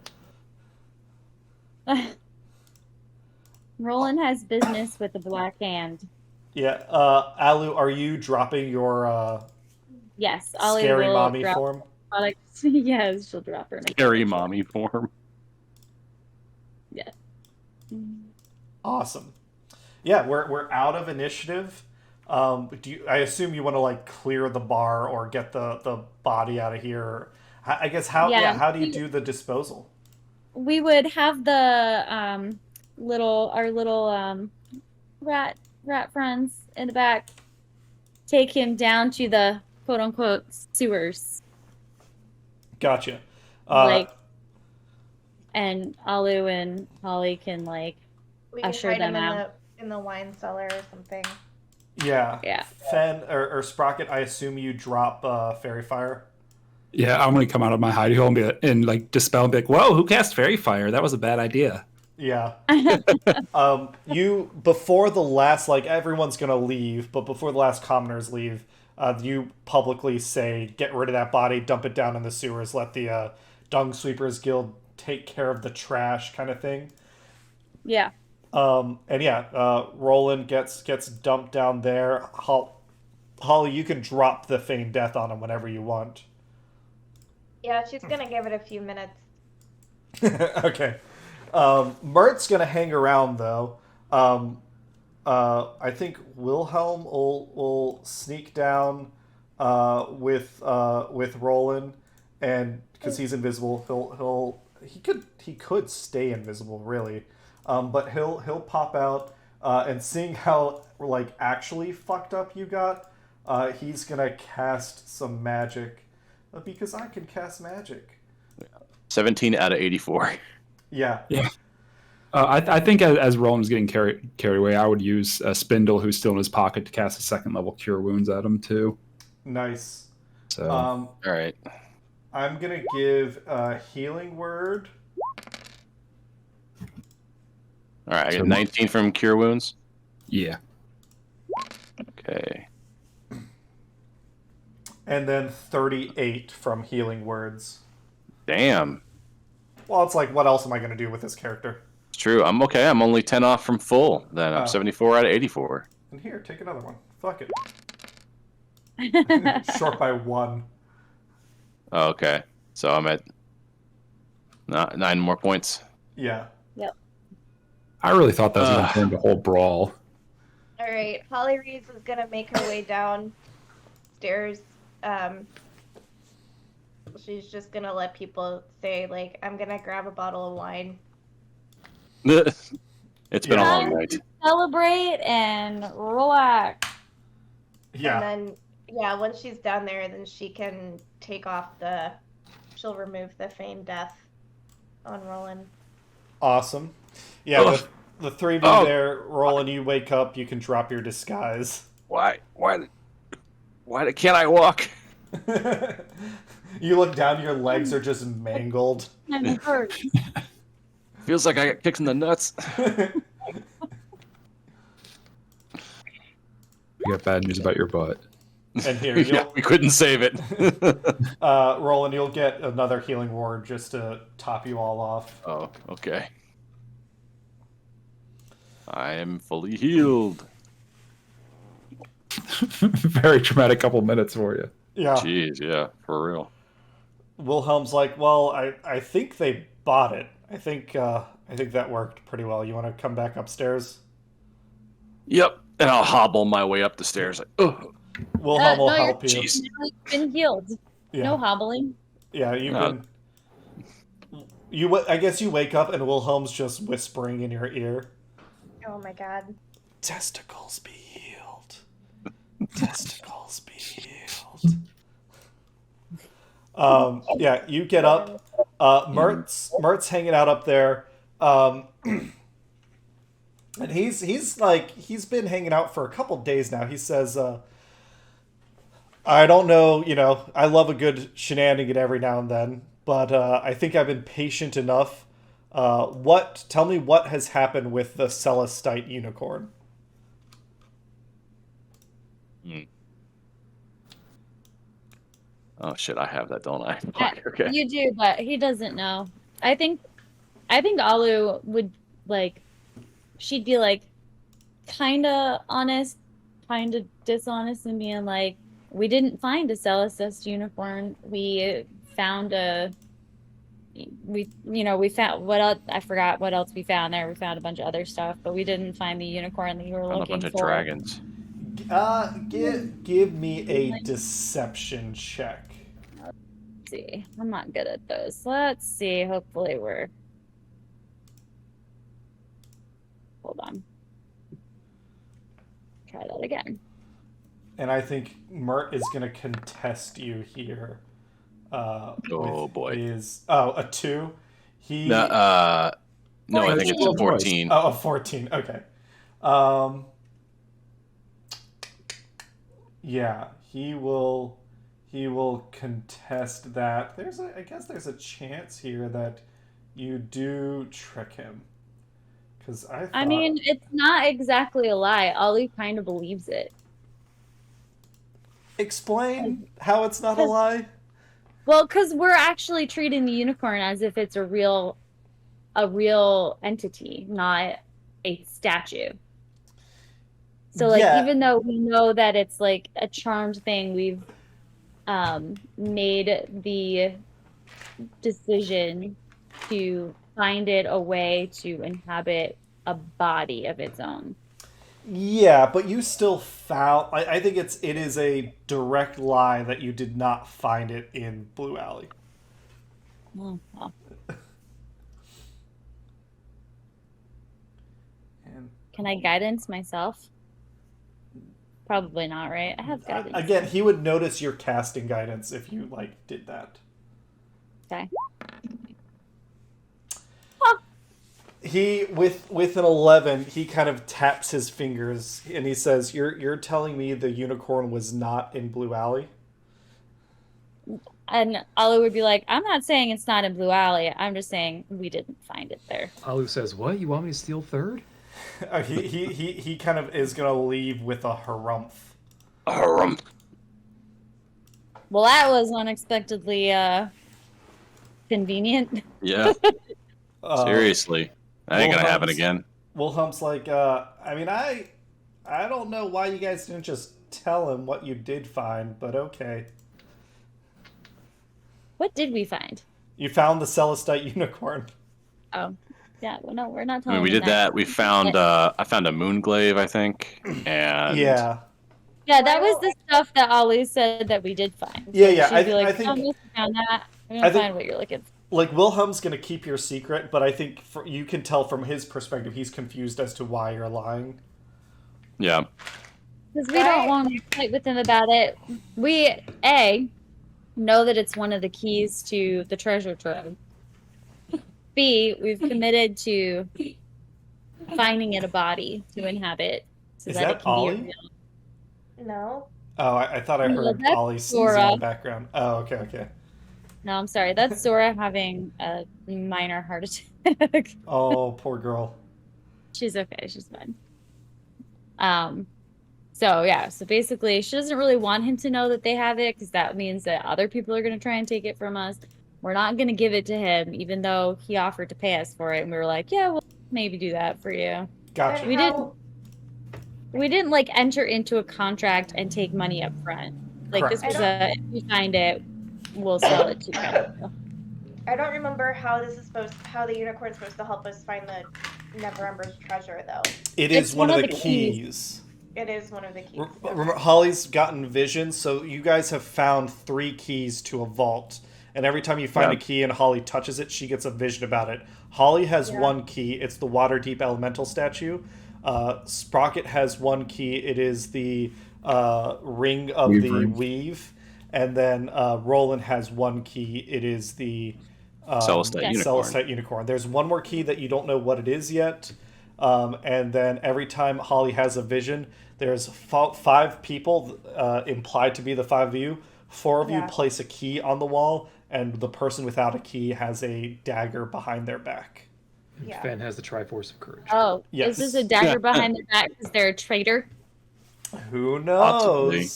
Roland has business with the Black Hand. Yeah, Alu, are you dropping your Yes, Ollie scary will mommy drop form? products. Yes, she'll drop her. Scary mommy form. Yeah. Awesome. Yeah, we're out of initiative. I assume you want to like clear the bar or get the body out of here? I guess how do you do the disposal? We would have the our little rat friends in the back take him down to the quote unquote sewers. Gotcha. And Alu and Holly can We can usher hide them him out. in the wine cellar or something. Yeah. Fen or Sprocket, I assume you drop Fairy Fire. Yeah, I'm gonna come out of my hidey hole and like dispel and be like, "Whoa, who cast Fairy Fire? That was a bad idea." Yeah. You before the last everyone's gonna leave, but before the last commoners leave, you publicly say, "Get rid of that body, dump it down in the sewers, let the Dung Sweepers Guild take care of the trash kind of thing. Yeah. And yeah, Roland gets dumped down there. Holly, you can drop the Feign Death on him whenever you want. Yeah, she's gonna give it a few minutes. Okay. Mert's gonna hang around though. I think Wilhelm will sneak down with Roland, and because he's invisible, he could stay invisible really, but he'll pop out, and seeing how like actually fucked up you got, he's gonna cast some magic, because I can cast magic. 17 out of 84. Yeah. Yeah. I think as Roland was getting carried away, I would use Spindle, who's still in his pocket, to cast a 2nd level Cure Wounds at him too. Nice. So All right. I'm gonna give a healing word. All right. I get 19 from Cure Wounds. yeah. Okay. And then 38 from healing words. Damn. Well, it's like, what else am I going to do with this character? It's true. I'm okay. I'm only 10 off from full. Then I'm Oh. 74 out of 84. And here, take another one. Fuck it. Short by 1. Oh, okay. So I'm at 9 more points. Yeah. I really thought that was going to turn into a whole brawl. All right, Holly Reeves is gonna make her way downstairs. She's just gonna let people say, like, I'm gonna grab a bottle of wine. It's been a Yeah. long night. Celebrate and relax. Yeah. And then, yeah, once she's down there, then she can take off she'll remove the Feign Death on Roland. Awesome. Yeah, Ugh. the three of you there, Roland, you wake up, you can drop your disguise. Why can't I walk? You look down, your legs are just mangled. And it hurts. Feels like I got kicked in the nuts. We got bad news about your butt. And here, Yeah, we couldn't save it. Roland, you'll get another healing ward just to top you all off. Oh, okay. I am fully healed. Very traumatic couple minutes for you. Yeah. Jeez, yeah, for real. Wilhelm's like, well, I think they bought it. I think that worked pretty well. You want to come back upstairs? Yep, and I'll hobble my way up the stairs. Like, oh, Wilhelm will no, you're- help you. jeez. Now you've been healed. Yeah. No hobbling. Yeah, you've No. been. I guess you wake up and Wilhelm's just whispering in your ear. Oh my god. Testicles be healed. Testicles be healed. Yeah, you get up. Mert's hanging out up there. And he's been hanging out for a couple days now. He says, I don't know, I love a good shenanigan every now and then, but I think I've been patient enough. Tell me what has happened with the Celestite unicorn. Oh shit, I have that, don't I? Okay. You do, but he doesn't know. I think Alu would she'd be kind of honest, kind of dishonest, and being like, we didn't find a Celestite unicorn. We found we found what else? I forgot what else we found there. We found a bunch of other stuff, but we didn't find the unicorn that you were Found a looking bunch of for. dragons. Give me a deception check. Let's see, I'm not good at those. Let's see. Hopefully we're. Hold on. Try that again. And I think Mert is going to contest you here. Oh boy. A 2? No, I think it's a 14. Oh, a 14. Okay. Yeah, he will contest that. I guess there's a chance here that you do trick him. Cuz I mean, it's not exactly a lie. Ollie kind of believes it. Explain how it's not a lie. Well, because we're actually treating the unicorn as if it's a real entity, not a statue. So, like, Yeah. even though we know that it's like a charmed thing, we've made the decision to find it a way to inhabit a body of its own. Yeah, but you still found. I think it is a direct lie that you did not find it in Blue Alley. Oh, well. And Can I guidance myself? Probably not, right? I have guidance. again, he would notice your casting guidance if you like did that. Okay. He with an 11, he kind of taps his fingers and he says, "You're telling me the unicorn was not in Blue Alley?" And Alu would be like, I'm not saying it's not in Blue Alley. I'm just saying we didn't find it there. Alu says, "What? You want me to steal third?" He kind of is gonna leave with a harumph. Well, that was unexpectedly convenient. Yeah. Seriously. That ain't gonna happen again. Wilhelm's like, I mean, I don't know why you guys didn't just tell him what you did find, but okay. What did we find? You found the Celestite unicorn. Oh, yeah. Well, no, we're not I telling mean, we them did that. We found I found a moonglaive, I think, and Yeah. Yeah, that was the stuff that Alu said that we did find. Yeah. She'd be like, I think oh, we found that. We're gonna find what you're looking for. like Wilhelm's gonna keep your secret, but I think you can tell from his perspective he's confused as to why you're lying. yeah. Because we don't want to fight with him about it. We know that it's one of the keys to the treasure trove. B, we've committed to finding it a body to inhabit so Is that it that can Ollie? be a real. No. Oh, I thought I No, heard that's Ollie sneezing in Sora. the background. Oh, okay. No, I'm sorry. That's Sora having a minor heart attack. Oh, poor girl. She's okay. She's fine. So basically she doesn't really want him to know that they have it because that means that other people are going to try and take it from us. We're not going to give it to him, even though he offered to pay us for it. And we were like, yeah, we'll maybe do that for you. Gotcha. We didn't like enter into a contract and take money up front. Like Correct. this was if we find it, we'll sell it to you. I don't remember how the unicorn's supposed to help us find the Neverember's treasure, though. It It's is one of the keys. keys. It is one of the keys. Remember, Holly's gotten vision, so you guys have found 3 keys to a vault. And every time you find a key and Holly touches it, she gets a vision about it. Holly has 1 key. It's the Waterdeep elemental statue. Sprocket has 1 key. It is the ring of the weave. And then Rolan has 1 key. It is the Celestite unicorn. There's 1 more key that you don't know what it is yet. And then every time Holly has a vision, there's 5 people implied to be the 5 of you. 4 of you place a key on the wall, and the person without a key has a dagger behind their back. Yeah. Fen has the Triforce of Courage. Oh, Yes. is this a dagger behind their back because they're a traitor? Who knows? Possibly.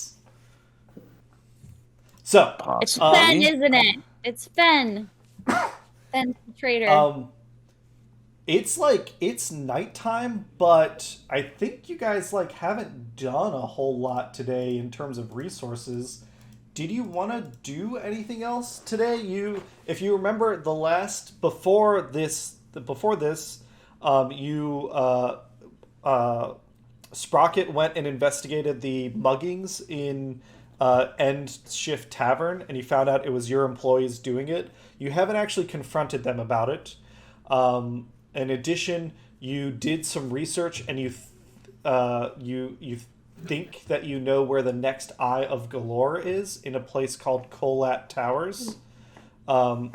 So, It's Possibly. Fen, isn't it? It's Fen. Fen's the traitor. it's nighttime, but I think you guys haven't done a whole lot today in terms of resources. Did you want to do anything else today? If you remember before this, Sprocket went and investigated the muggings in End Shift Tavern, and you found out it was your employees doing it. You haven't actually confronted them about it. In addition, you did some research, and you think that you know where the next Eye of Golorr is in a place called Kolat Towers. And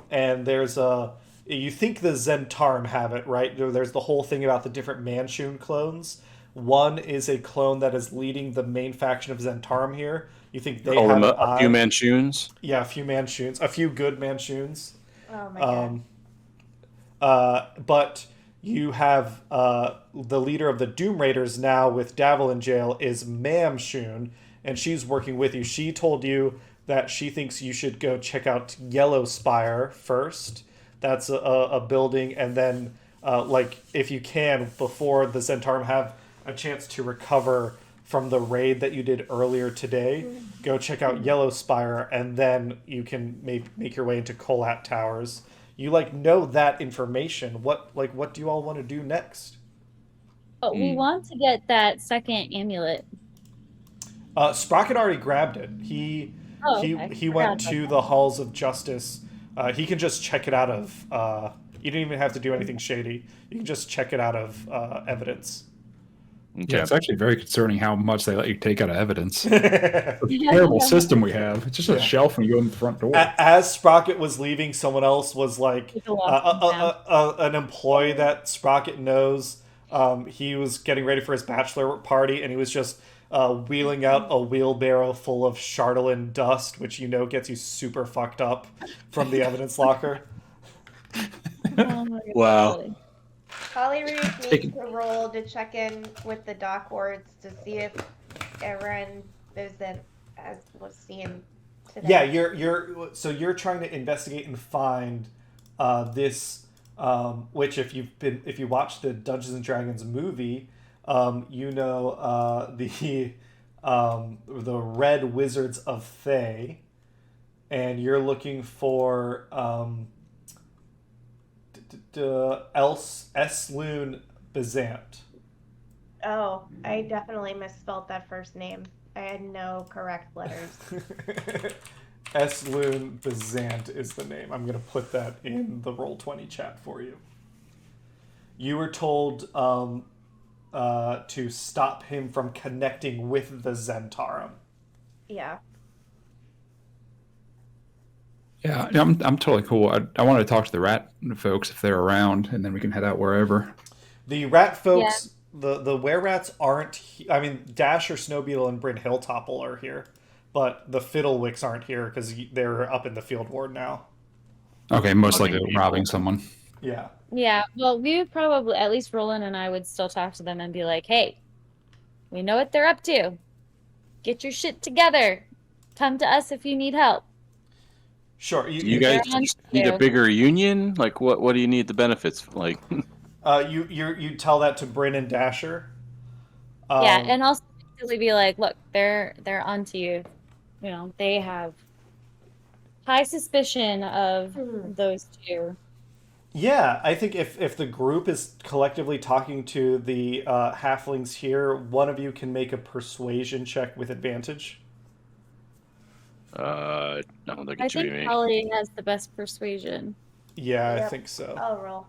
you think the Zhentarim have it, right? There's the whole thing about the different Manchun clones. One is a clone that is leading the main faction of Zhentarim here. You think they have a few Manchuns? Yeah, a few Manchuns. A few good Manchuns. Oh my god. But you have the leader of the Doom Raiders now with Davil in jail is Mam Shun, and she's working with you. She told you that she thinks you should go check out Yellowspire first. That's a building, and then like if you can, before the Zhentarim have a chance to recover from the raid that you did earlier today, go check out Yellowspire, and then you can make your way into Kolat Towers. You know that information. What do you all want to do next? But we want to get that second amulet. Sprocket already grabbed it. He went to the halls of justice. He can just check it out of. You didn't even have to do anything shady. You can just check it out of evidence. Okay. Yeah, it's actually very concerning how much they let you take out of evidence. It's a terrible system we have. It's just a shelf when you go in the front door. As Sprocket was leaving, someone else was an employee that Sprocket knows. He was getting ready for his bachelor party, and he was just wheeling out a wheelbarrow full of Chardolin dust, which gets you super fucked up from the evidence locker. Wow. Holly Reese needs to roll to check in with the dock wards to see if everyone isn't as was seen today. Yeah, you're trying to investigate and find this, which if you watch the Dungeons and Dragons movie, the Red Wizards of Thay, and you're looking for Esloon Bazant. Oh, I definitely misspelled that first name. I had no correct letters. Esloon Bazant is the name. I'm going to put that in the Roll20 chat for you. You were told to stop him from connecting with the Zhentarim. Yeah. Yeah, I'm totally cool. I want to talk to the rat folks if they're around, and then we can head out wherever. The rat folks, the were-rats aren't... I mean, Dasher, Snowbeetle, and Bryn Hilltopple are here, but the Fiddlewicks aren't here because they're up in the field ward now. Okay, most likely robbing someone. Yeah. Yeah, well, we would probably, at least Roland and I would still talk to them and be like, hey, we know what they're up to. Get your shit together. Come to us if you need help. Sure. You guys need a bigger union? What do you need the benefits? You tell that to Bryn and Dasher. Yeah, and also basically be like, look, they're onto you. They have high suspicion of those two. Yeah, I think if the group is collectively talking to the halflings here, one of you can make a persuasion check with advantage. I don't think I it should be think me. Holly has the best persuasion. Yeah, Yep. I think so. I'll roll.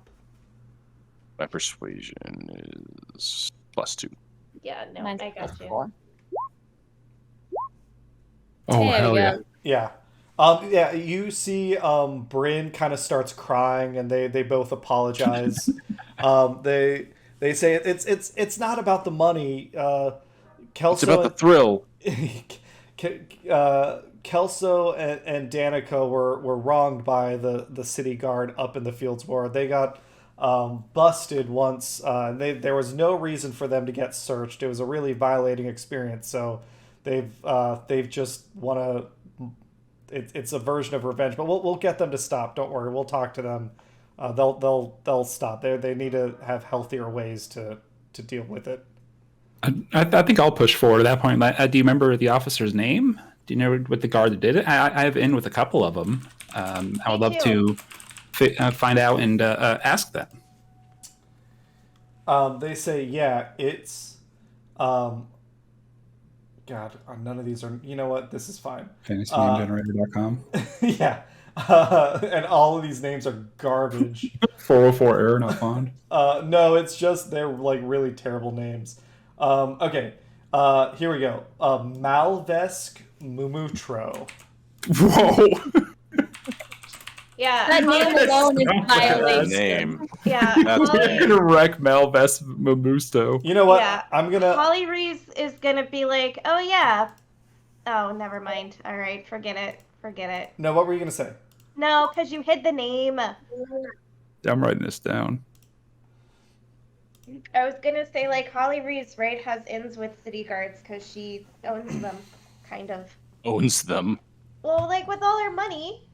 My persuasion is +2. Yeah, no, Mine's I got you. +4. Oh, There hell we yeah. go. Yeah. You see Bryn kind of starts crying, and they both apologize. They say it's not about the money. Kelso, It's about the thrill. Kelso and Danica were wronged by the city guard up in the Fields Ward. They got busted once. There was no reason for them to get searched. It was a really violating experience. So they've just want to. It's a version of revenge, but we'll get them to stop. Don't worry, we'll talk to them. They'll stop. They need to have healthier ways to deal with it. I think I'll push forward at that point. Do you remember the officer's name? Do you know what the guard that did it? I have in with a couple of them. I would love to find out and ask them. They say, yeah, it's... God, none of these are... You know what? This is fine. FantasyNameGenerator.com. Yeah. And all of these names are garbage. 404 error not found. No, it's just they're really terrible names. Okay. Here we go. Malvesk Mumutro. Whoa! Yeah. That name alone is violation. Name. Yeah. That's Holly, bad. Wreck Malvest Mamusto. You know what? Yeah. I'm gonna... Holly Reese is gonna be like, oh yeah. Oh, never mind. All right, forget it. No, what were you gonna say? No, because you hid the name. I'm writing this down. I was gonna say Holly Reese, right, has ins with city guards because she owns them, kind of. Owns them. Well, like with all her money,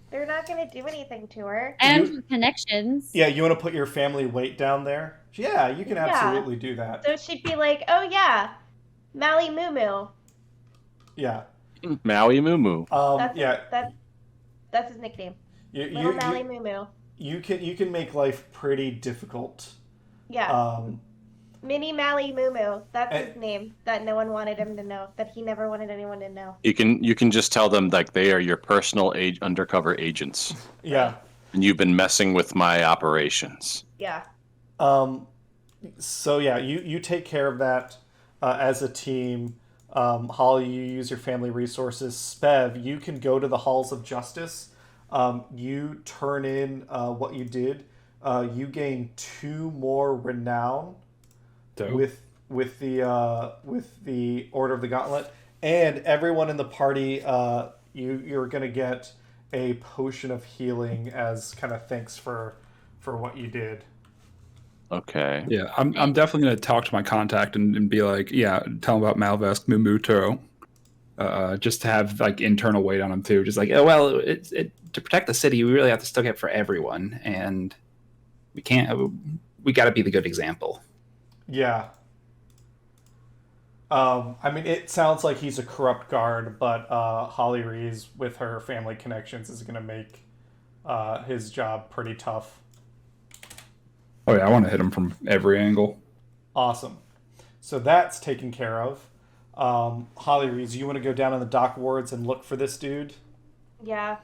they're not gonna do anything to her. And her connections. Yeah, you want to put your family weight down there? Yeah, you can Yeah. absolutely do that. So she'd be like, "Oh yeah, Mally Moo Moo." Yeah. Maui Moo Moo. That's his nickname. You, Little Mally Moo Moo. you can make life pretty difficult. Yeah. Mini Mally Moo Moo. That's his name. That no one wanted him to know. That he never wanted anyone to know. You can just tell them like they are your personal undercover agents. Yeah. And you've been messing with my operations. Yeah. So yeah, you take care of that as a team. Holly, you use your family resources. Spev, you can go to the halls of justice. You turn in what you did. You gain 2 more renown. Dope. with the Order of the Gauntlet, and everyone in the party, you're gonna get a potion of healing as kind of thanks for what you did. Okay. Yeah, I'm definitely gonna talk to my contact and be like, yeah, tell him about Malvesk Mumuto. Just to have like internal weight on him too. Just like, oh well, to protect the city, we really have to stick up for everyone, and we got to be the good example. Yeah. I mean, it sounds like he's a corrupt guard, but Holly Rees, with her family connections, is going to make his job pretty tough. Oh yeah, I want to hit him from every angle. Awesome. So that's taken care of. Holly Rees, you want to go down in the dock wards and look for this dude? Yeah.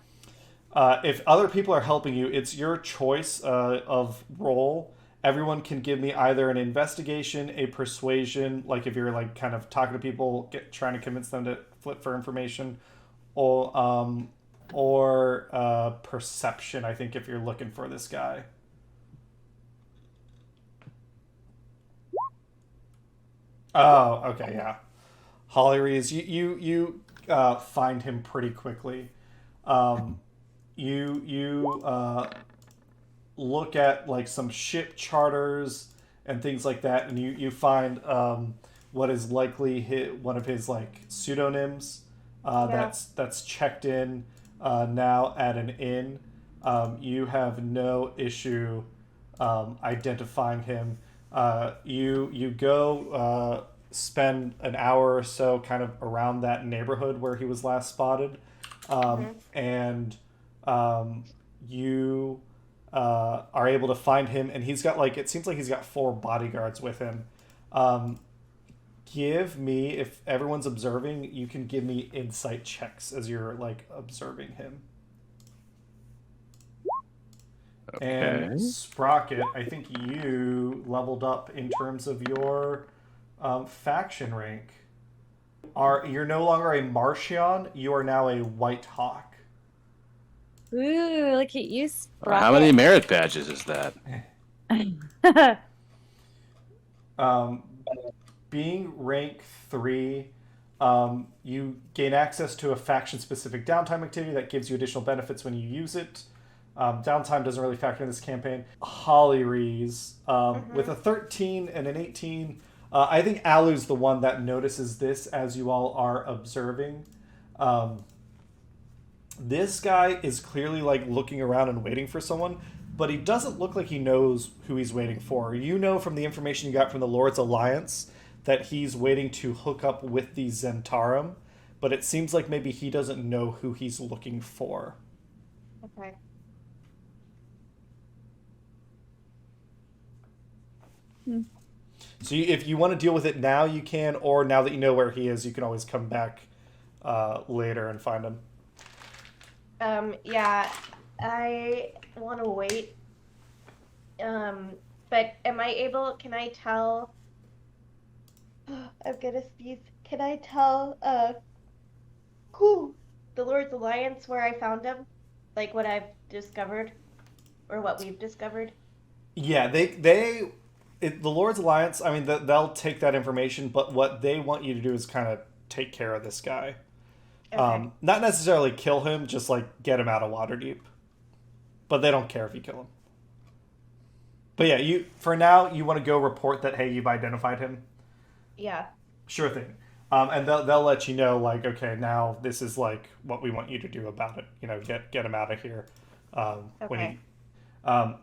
If other people are helping you, it's your choice of role. Everyone can give me either an investigation, a persuasion, like if you're like kind of talking to people, trying to convince them to flip for information, or perception. I think if you're looking for this guy. Oh, okay, yeah. Holly Rees, you find him pretty quickly. You look at like some ship charters and things like that, and you find what is likely one of his like pseudonyms that's checked in now at an inn. You have no issue identifying him. You go spend an hour or so kind of around that neighborhood where he was last spotted, and you are able to find him, and he's got like, it seems like he's got 4 bodyguards with him. Give me, if everyone's observing, you can give me insight checks as you're like observing him. Okay. And Sprocket, I think you leveled up in terms of your faction rank. You're no longer a Martian, you are now a White Hawk. Ooh, look at you, Sprocket. How many merit badges is that? Being rank 3, you gain access to a faction-specific downtime activity that gives you additional benefits when you use it. Downtime doesn't really factor in this campaign. Holly Rees, with a 13 and an 18, I think Alu's the one that notices this as you all are observing. This guy is clearly like looking around and waiting for someone, but he doesn't look like he knows who he's waiting for. You know from the information you got from the Lord's Alliance that he's waiting to hook up with the Zhentarim, but it seems like maybe he doesn't know who he's looking for. Okay. So if you want to deal with it now, you can, or now that you know where he is, you can always come back later and find him. Yeah, I want to wait. But can I tell, I'm gonna sneeze. Can I tell, the Lord's Alliance where I found him? Like what I've discovered? Or what we've discovered? Yeah, the Lord's Alliance, I mean, they'll take that information, but what they want you to do is kind of take care of this guy. Okay. Not necessarily kill him, just like get him out of Waterdeep. But they don't care if you kill him. But yeah, for now, you want to go report that, hey, you've identified him? Yeah. Sure thing. And they'll let you know, like, okay, now this is like what we want you to do about it. You know, get him out of here. When Okay.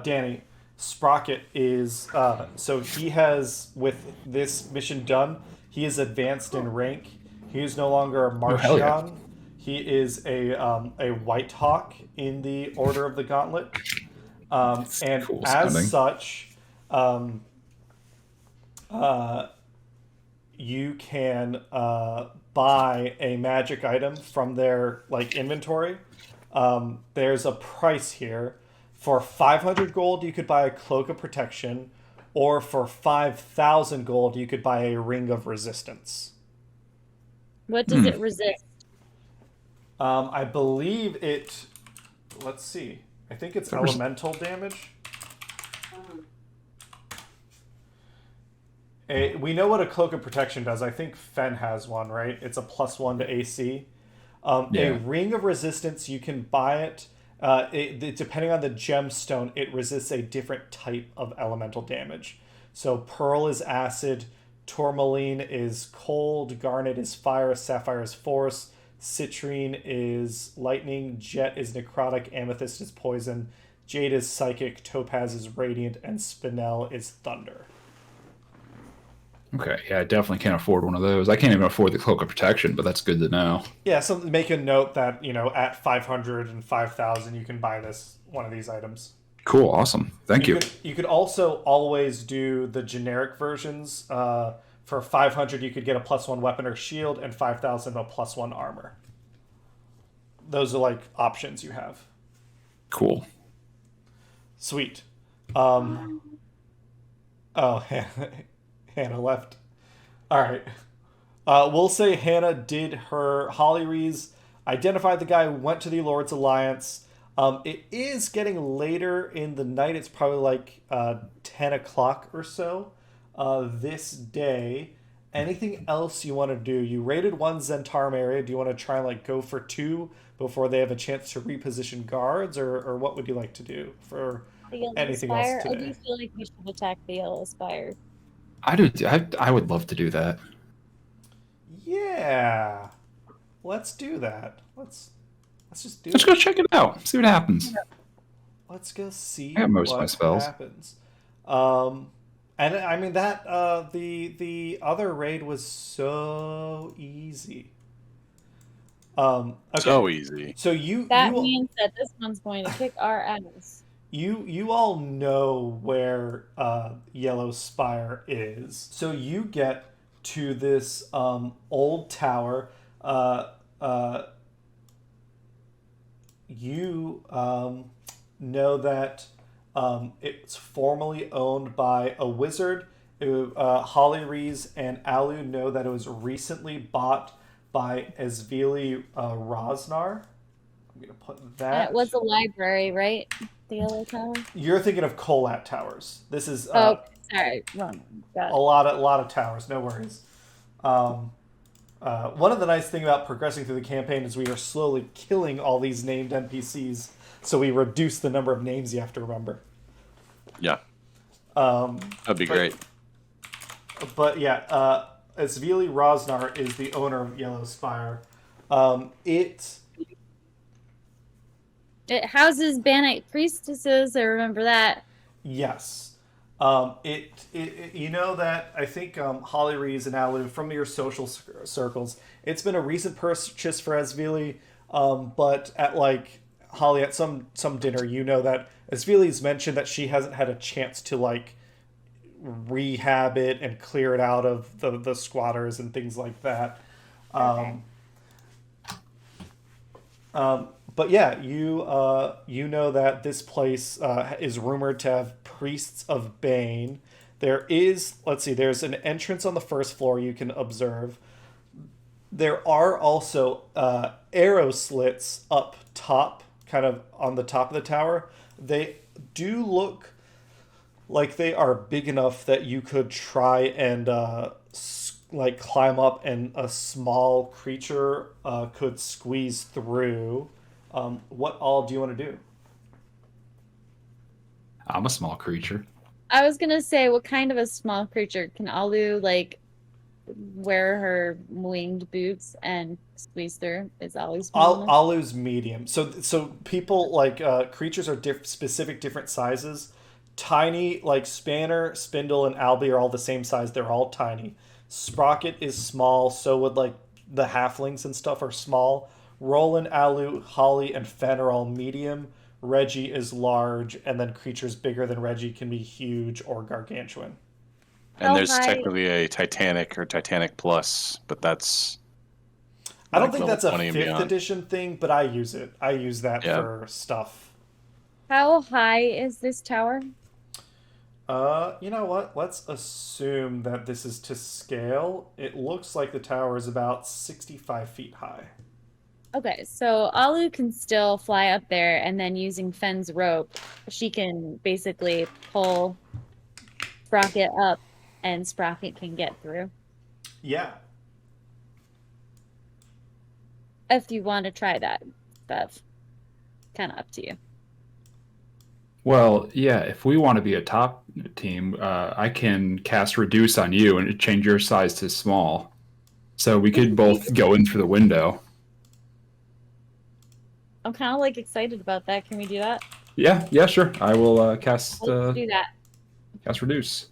Danny, Sprocket is so he has, with this mission done, he is advanced in rank. He is no longer a Oh, hell yeah. Martian. He is a White Hawk in the Order of the Gauntlet, and Cool as sounding. such, you can buy a magic item from their like inventory. There's a price here. For 500 gold, you could buy a cloak of protection, or for 5,000 gold, you could buy a ring of resistance. What does it resist? I believe it. Let's see. I think it's elemental damage. We know what a cloak of protection does. I think Fen has one, right? It's a +1 to AC. A ring of resistance, you can buy it. Depending on the gemstone, it resists a different type of elemental damage. So pearl is acid, tourmaline is cold, garnet is fire, sapphire is force, citrine is lightning, jet is necrotic, amethyst is poison, jade is psychic, topaz is radiant, and spinel is thunder. Okay, yeah, I definitely can't afford one of those. I can't even afford the cloak of protection, but that's good to know. Yeah, so make a note that, at 500 and 5,000, you can buy one of these items. Cool, awesome. Thank you. You could also always do the generic versions. For 500, you could get a +1 weapon or shield, and 5,000 a +1 armor. Those are like options you have. Cool. Sweet. Hannah left. All right. We'll say Hannah did her Holly Rees, identified the guy who went to the Lord's Alliance. It is getting later in the night. It's probably like 10 o'clock or so this day. Anything else you want to do? You raided one Zhentarim area. Do you want to try and like go for 2 before they have a chance to reposition guards, or what would you like to do for anything else Yellowspire? I today? do feel like we should attack the Yellowspire. I would love to do that. Yeah, let's do that. Let's just do Let's it. go check it out. See what happens. Let's go see I got most of my what spells. happens. And I mean that the other raid was so easy. Okay. So easy. So That means that this one's going to kick our ass. You all know where Yellowspire is. So you get to this old tower. You know that it's formerly owned by a wizard. Holly Rees and Alu know that it was recently bought by Esvili Rosnar. I'm going to put that. And it was a library, right? The Yellow Tower? You're thinking of Kolat Towers. This is sorry, wrong. Got it. a lot of towers. No worries. One of the nice things about progressing through the campaign is we are slowly killing all these named NPCs, so we reduce the number of names you have to remember. Yeah. That'd be great. But yeah, Esvili Rosnar is the owner of Yellowspire. It houses Banite priestesses. I remember that. Yes. You know that I think Holly Rees and Alu, from your social circles, it's been a recent purchase for Esvili, but at like Holly at some dinner, you know that Esvili's mentioned that she hasn't had a chance to like rehab it and clear it out of the squatters and things like that. Okay. But yeah, you know that this place is rumored to have priests of Bane. There's an entrance on the first floor you can observe. There are also arrow slits up top, kind of on the top of the tower. They do look like they are big enough that you could try and like climb up, and a small creature could squeeze through. What all do you want to do? I'm a small creature. I was gonna say, what kind of a small creature can Alu like wear her winged boots and squeeze through? Is always small enough? Alu's medium. So people like creatures are specific different sizes. Tiny, like Spanner, Spindle, and Albie are all the same size. They're all tiny. Sprocket is small. So would like the halflings and stuff are small. Rolan, Alu, Holly, and Fen are all medium. Reggie is large, and then creatures bigger than Reggie can be huge or gargantuan. And How there's high- technically a Titanic or Titanic Plus, but that's I don't like think level that's a 20 and 5th beyond. edition thing, but I use it. I use that Yeah. for stuff. How high is this tower? You know what? Let's assume that this is to scale. It looks like the tower is about 65 feet high. Okay, so Alu can still fly up there, and then using Fen's rope, she can basically pull Sprocket up, and Sprocket can get through. Yeah. If you want to try that, Bev, kind of up to you. Well, yeah, if we want to be a top team, I can cast Reduce on you and change your size to small. So we could both go in through the window. I'm kind of like excited about that. Can we do that? Yeah, sure. I will cast Let's do that. cast Reduce.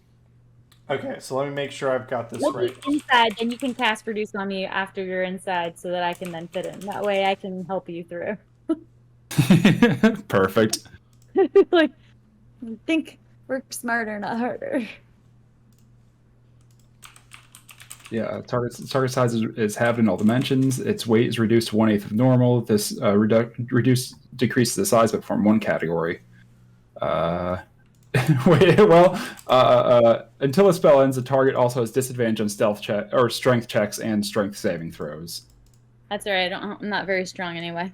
Okay, so let me make sure I've got this We'll right. be inside, then you can cast Reduce on me after you're inside so that I can then fit in. That way I can help you through. Perfect. Like, think work smarter, not harder. Yeah, target size is halved in all dimensions. Its weight is reduced to 1/8 of normal. This decreases the size, but from one category. Until a spell ends, the target also has disadvantage on stealth check or strength checks and strength saving throws. That's all right. I'm not very strong anyway.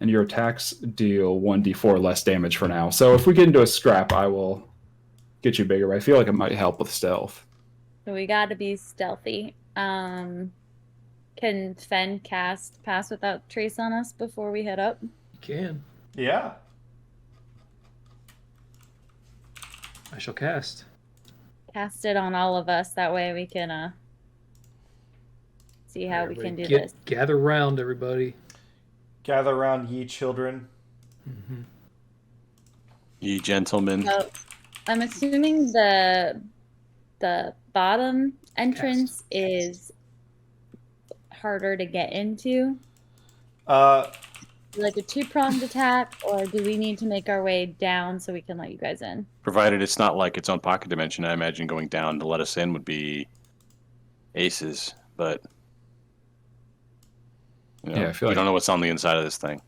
And your attacks deal 1d4 less damage for now. So if we get into a scrap, I will get you bigger. But I feel like it might help with stealth. So we got to be stealthy. Can Fen cast Pass Without Trace on us before we head up? You can. Yeah. I shall cast. Cast it on all of us. That way we can see how we can do this. Gather round, everybody. Gather round, ye children. Mm-hmm. Ye gentlemen. So, I'm assuming the bottom entrance is harder to get into. Like a two-pronged attack, or do we need to make our way down so we can let you guys in? Provided it's not like its own pocket dimension, I imagine going down to let us in would be aces, but you know, Yeah, I feel we like don't know what's on the inside of this thing.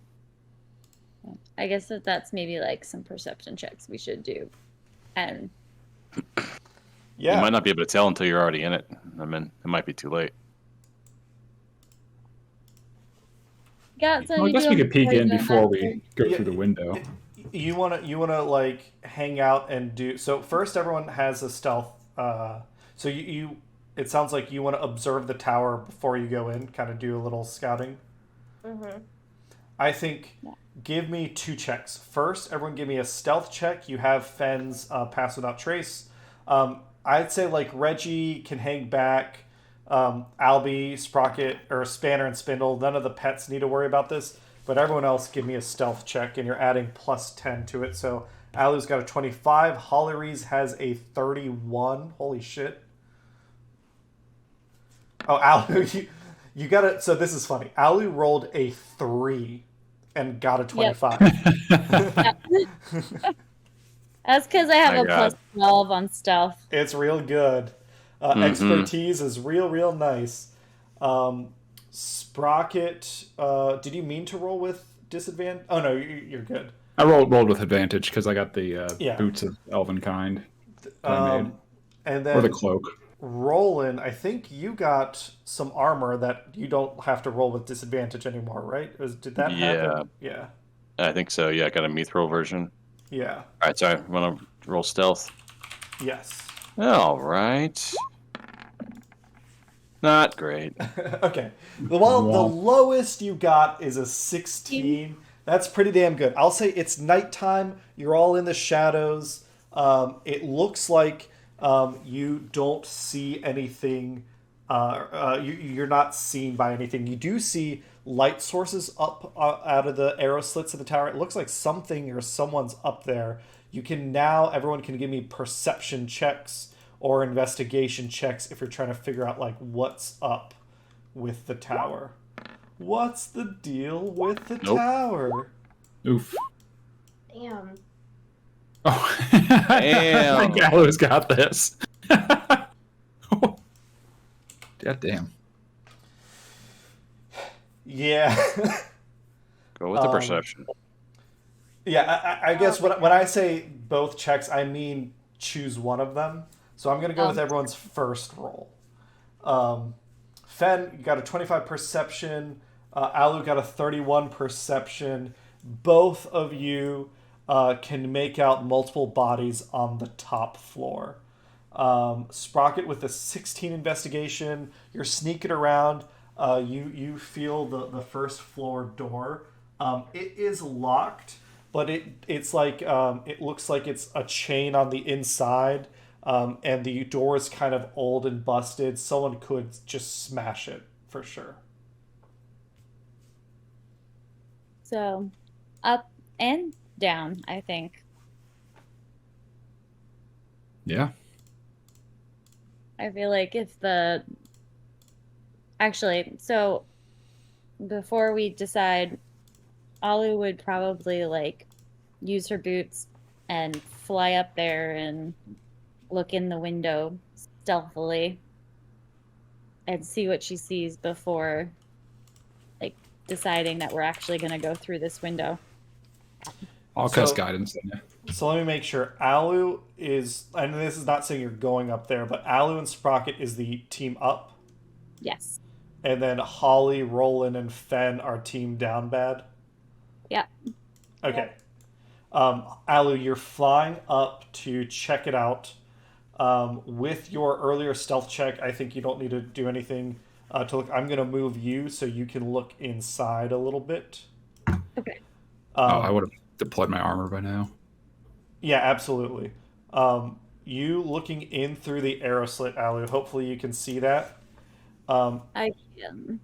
I guess that's maybe like some perception checks we should do. And Yeah. You might not be able to tell until you're already in it. I mean, it might be too late. got Well, I guess we could peek in before we go Yeah, through the window. You wanna like hang out and do so. First, everyone has a stealth. So you it sounds like you want to observe the tower before you go in. Kind of do a little scouting. Mm-hmm. I think. Give me 2 checks. First, everyone give me a stealth check. You have Fen's Pass Without Trace. I'd say like Reggie can hang back. Albie, Sprocket, or Spanner and Spindle. None of the pets need to worry about this. But everyone else give me a stealth check, and you're adding +10 to it. So Alu's got a 25. Holleries has a 31. Holy shit. Oh, Alu, you got it. So this is funny. Alu rolled a 3 and got a 25. That's because I have My a God. +12 on stealth. It's real good. Expertise is real nice. Sprocket, did you mean to roll with disadvantage? Oh no, you're good. I rolled with advantage because I got the Yeah. boots of elven kind that I made. And Or the then cloak. Roland, I think you got some armor that you don't have to roll with disadvantage anymore, right? Did that happen? Yeah. I think so. Yeah, I got a mithril version. Yeah. All right, so I want to roll stealth. Yes. All right. Not great. Okay. Well, the lowest you got is a 16. That's pretty damn good. I'll say it's nighttime. You're all in the shadows. It looks like you don't see anything You're not seen by anything. You do see light sources up out of the arrow slits of the tower. It looks like something or someone's up there. You can now, everyone can give me perception checks or investigation checks if you're trying to figure out like what's up with the tower. What's the deal with the tower? Oof. Damn. Oh, Damn. I think Gallows got this. God damn. Yeah. Go with the perception. Yeah, I guess when I say both checks, I mean choose one of them. So I'm going to go with everyone's first roll. Fen, you got a 25 perception. Alu got a 31 perception. Both of you can make out multiple bodies on the top floor. Sprocket with a 16 investigation. You're sneaking around. You feel the first floor door. It is locked, but it's like it looks like it's a chain on the inside, and the door is kind of old and busted. Someone could just smash it for sure. So, up and down, I think. Yeah. I feel like if the... Actually, so before we decide, Alu would probably like use her boots and fly up there and look in the window stealthily and see what she sees before like deciding that we're actually going to go through this window. I'll cast guidance in there. So let me make sure. Alu is, and this is not saying you're going up there, but Alu and Sprocket is the team up. Yes. And then Holly, Rolan, and Fen are team down bad. Yeah. Okay. Alu, you're flying up to check it out. With your earlier stealth check, I think you don't need to do anything to look. I'm going to move you so you can look inside a little bit. Okay. I would have deployed my armor by now. Yeah, absolutely. You looking in through the arrow slit, Alu. Hopefully you can see that. I can.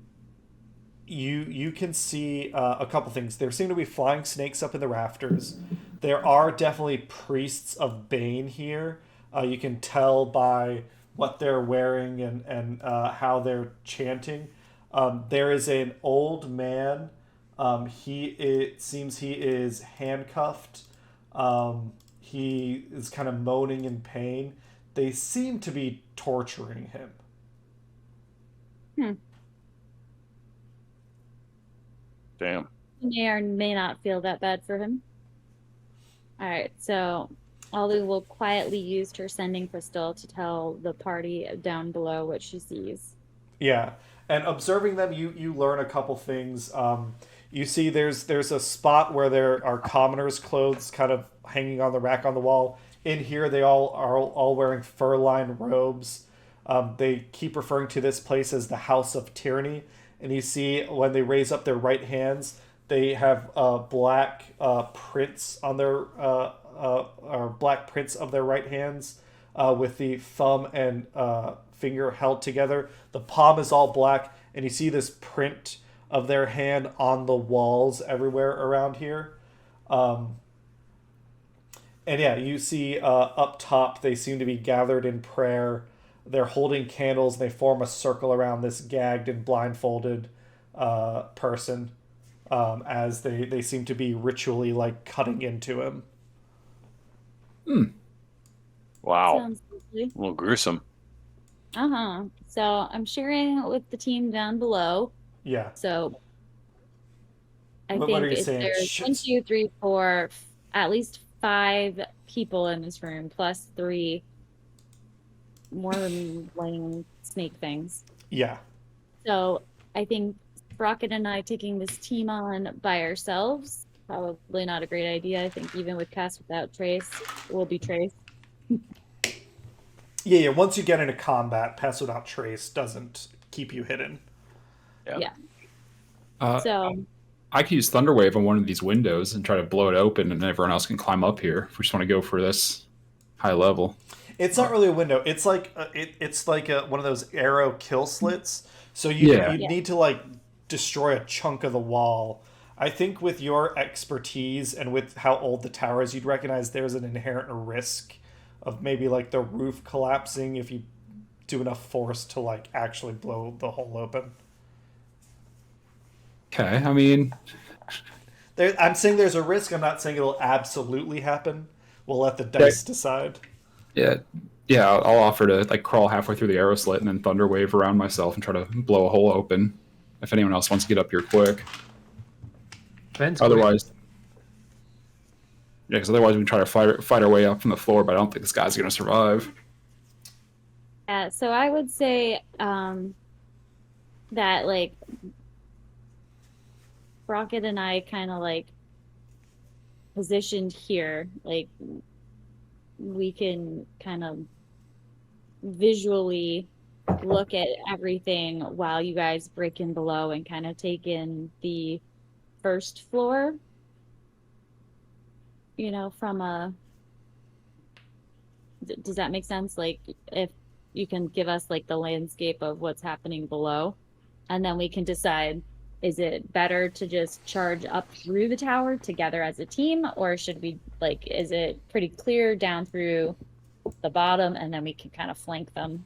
You can see a couple things. There seem to be flying snakes up in the rafters. There are definitely priests of Bane here. You can tell by what they're wearing and how they're chanting. There is an old man. It seems he is handcuffed. He is kind of moaning in pain. They seem to be torturing him. Damn. May or may not feel that bad for him. All right, so Alu will quietly use her sending crystal to tell the party down below what she sees. Yeah, and observing them, you learn a couple things. You see there's a spot where there are commoners' clothes kind of hanging on the rack on the wall. In here, they are all wearing fur-lined robes. They keep referring to this place as the House of Tyranny. And you see when they raise up their right hands, they have black prints on their or black prints of their right hands with the thumb and finger held together. The palm is all black, and you see this print of their hand on the walls everywhere around here. And yeah, you see up top they seem to be gathered in prayer. They're holding candles, and they form a circle around this gagged and blindfolded person as they seem to be ritually like cutting into him. Wow. Sounds lovely. A little gruesome. So I'm sharing with the team down below. Yeah. So I What think are you saying? there's Shit. 1, 2, 3, 4, at least 5 people in this room, plus 3 more laying snake things. Yeah. So I think Sprocket and I taking this team on by ourselves, probably not a great idea. I think even with Cast Without Trace, we'll be traced. Yeah. Once you get into combat, Pass Without Trace doesn't keep you hidden. Yeah. So I could use Thunderwave on one of these windows and try to blow it open, and everyone else can climb up here if we just want to go for this high level. It's not really a window. It's like it's like one of those arrow kill slits. So you need to like destroy a chunk of the wall. I think with your expertise and with how old the tower is, you'd recognize there's an inherent risk of maybe like the roof collapsing if you do enough force to like actually blow the hole open. Okay, I mean, I'm saying there's a risk. I'm not saying it'll absolutely happen. We'll let the dice decide. yeah, I'll offer to like crawl halfway through the arrow slit and then thunder wave around myself and try to blow a hole open. If anyone else wants to get up here quick. Otherwise, because otherwise we can try to fight our way up from the floor. But I don't think this guy's gonna survive. So I would say that like Sprocket and I kind of like positioned here, like we can kind of visually look at everything while you guys break in below and kind of take in the first floor, you know, from a does that make sense? Like if you can give us like the landscape of what's happening below, and then we can decide, is it better to just charge up through the tower together as a team, or should we like, is it pretty clear down through the bottom and then we can kind of flank them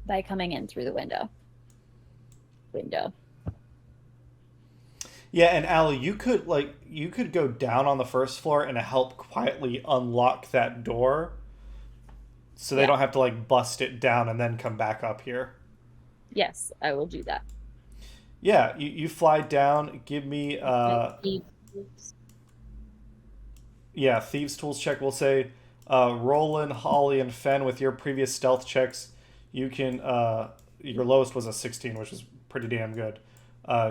by coming in through the window. Yeah, and Allie, you could go down on the first floor and help quietly unlock that door, so they don't have to like bust it down and then come back up here. Yes, I will do that. Yeah, you fly down. Give me thieves tools check. We'll say Rolan, Holly, and Fen, with your previous stealth checks, you can your lowest was a 16, which is pretty damn good.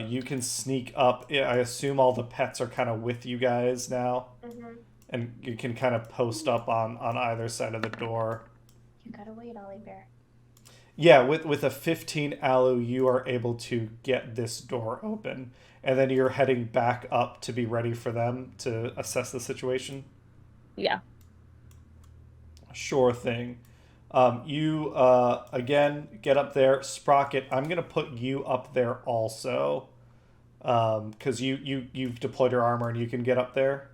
You can sneak up. I assume all the pets are kind of with you guys now, and you can kind of post up on either side of the door. You gotta wait, Ollie Bear. Yeah, with a 15 Alu, you are able to get this door open, and then you're heading back up to be ready for them to assess the situation. Yeah. Sure thing. You again get up there. Sprocket, I'm gonna put you up there also, because you've deployed your armor and you can get up there.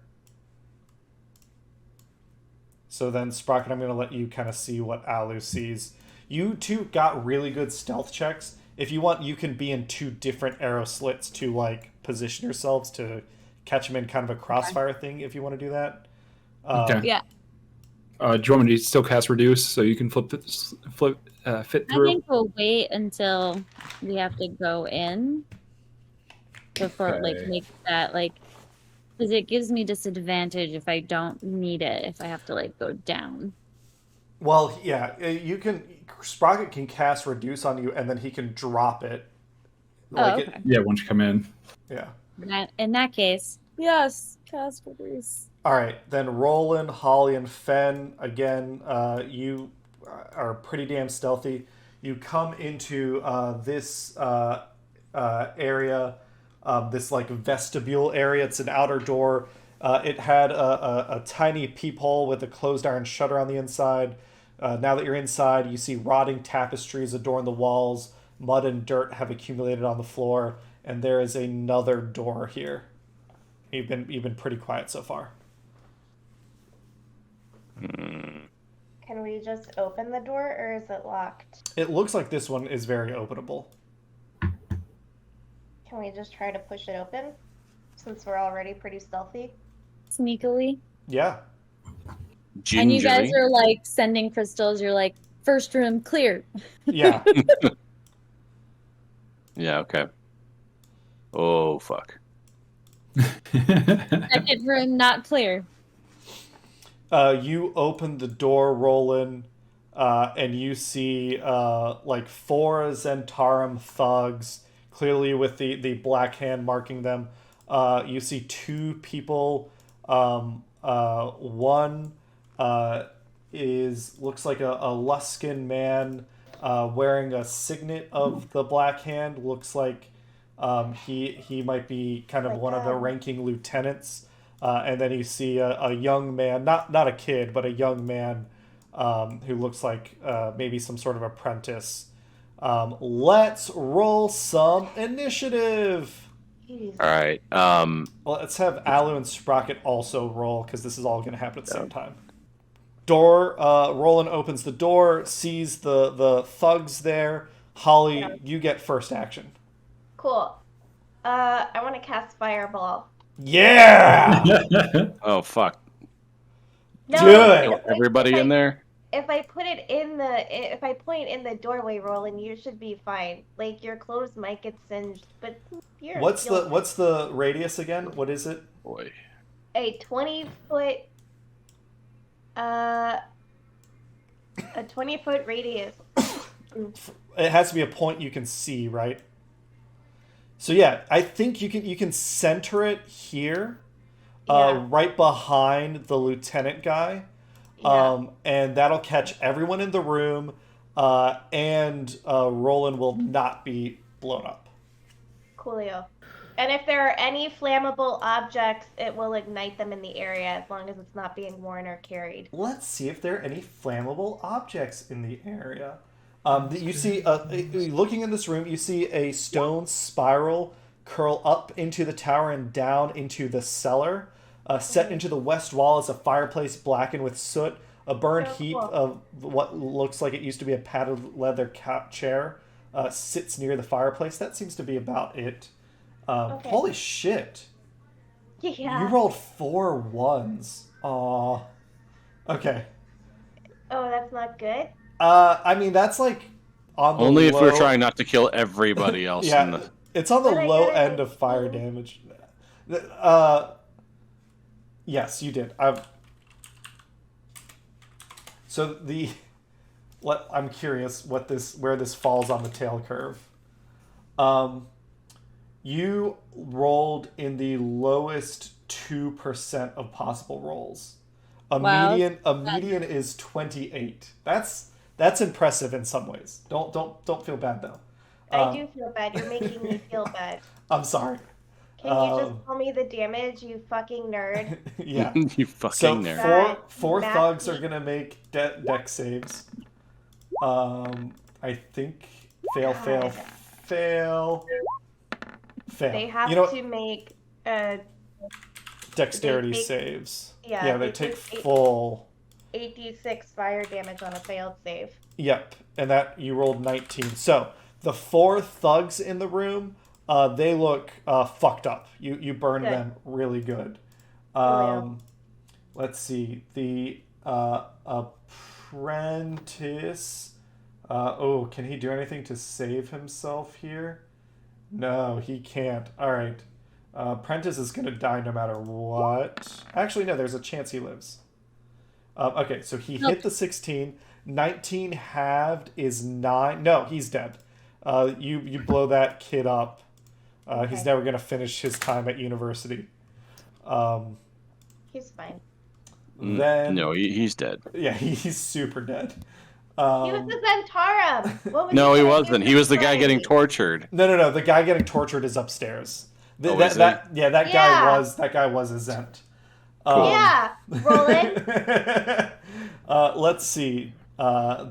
So then, Sprocket, I'm gonna let you kind of see what Alu sees. You two got really good stealth checks. If you want, you can be in two different arrow slits to like position yourselves to catch them in kind of a crossfire thing. If you want to do that. Okay. Yeah. Do you want me to still cast Reduce so you can fit through? I think we'll wait until we have to go in before like make that like, because it gives me disadvantage if I don't need it, if I have to like go down. Well, yeah, you can. Sprocket can cast Reduce on you, and then he can drop it. Like okay. Yeah, once you come in. Yeah. In that case, yes, cast Reduce. All right, then Rolan, Holly, and Fen, again, you are pretty damn stealthy. You come into this area, this like vestibule area. It's an outer door. It had a tiny peephole with a closed iron shutter on the inside. Now that you're inside, you see rotting tapestries adorn the walls. Mud and dirt have accumulated on the floor, and there is another door here. You've been pretty quiet so far. Can we just open the door, or is it locked? It looks like this one is very openable. Can we just try to push it open, since we're already pretty stealthy? Sneakily. Yeah. Gingerly. And you guys are like sending crystals. You're like, first room clear. Yeah. Yeah, okay. Oh, fuck. Second room not clear. You open the door, Rolan, and you see like 4 Zhentarim thugs, clearly with the black hand marking them. You see 2 people. One looks like a Luskin man wearing a signet of the black hand. Looks like he might be kind of one of the ranking lieutenants. And then you see a young man, not a kid, but a young man who looks like maybe some sort of apprentice. Let's roll some initiative. All right. Let's have Alu and Sprocket also roll, because this is all going to happen at the same time. Roland opens the door, sees the thugs there. Holly, you get first action. Cool. I want to cast Fireball. Yeah! Oh fuck! No, Do it! Everybody in there. If I point in the doorway, Roland, you should be fine. Like your clothes might get singed, but you're. What's the radius again? What is it? Boy. A 20-foot. A 20-foot radius. It has to be a point you can see, right? So yeah, I think you can center it here, right behind the lieutenant guy, and that'll catch everyone in the room, and Roland will not be blown up. Coolio. And if there are any flammable objects, it will ignite them in the area as long as it's not being worn or carried. Let's see if there are any flammable objects in the area. You see, looking in this room, you see a stone spiral curl up into the tower and down into the cellar. Set into the west wall is a fireplace blackened with soot. A burned heap of what looks like it used to be a padded leather chair sits near the fireplace. That seems to be about it. Holy shit. Yeah. You rolled 4 1s. Aw. Okay. Oh, that's not good? I mean, that's like on the Only if low... we're trying not to kill everybody else. Yeah, it's on the low end of fire damage. Yes, you did. So I'm curious where this falls on the tail curve. You rolled in the lowest 2% of possible rolls. A median is 28. That's impressive in some ways. Don't feel bad though. I do feel bad. You're making me feel bad. I'm sorry. Can you just tell me the damage, you fucking nerd? Yeah. You fucking nerd. So four thugs are gonna make deck saves. I think fail. They have to make dexterity saves. Yeah, they take full 8d6 fire damage on a failed save. Yep, and that you rolled 19. So the 4 thugs in the room, they look fucked up. You burned them really good. Let's see. The apprentice. Can he do anything to save himself here? No, he can't. All right. Apprentice is going to die no matter what. Actually, no, there's a chance he lives. Okay, so he hit the 16. 19 halved is 9. No, he's dead. You blow that kid up. He's never going to finish his time at university. He's fine. No, he's dead. Yeah, he's super dead. He was the Zhentarim. No, he wasn't. He was the guy getting tortured. No. The guy getting tortured is upstairs. That guy was a Zent. Yeah, Roland. Let's see.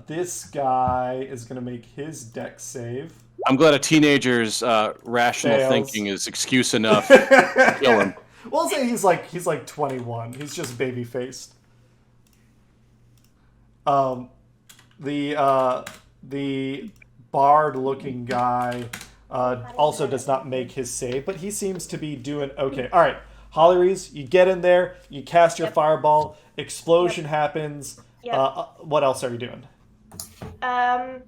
This guy is going to make his deck save. I'm glad a teenager's rational thinking is excuse enough to kill him. We'll say he's like 21. He's just baby faced. The bard looking guy also does not make his save, but he seems to be doing okay. All right, Hollyrees, you get in there, you cast your fireball, explosion happens. What else are you doing? Can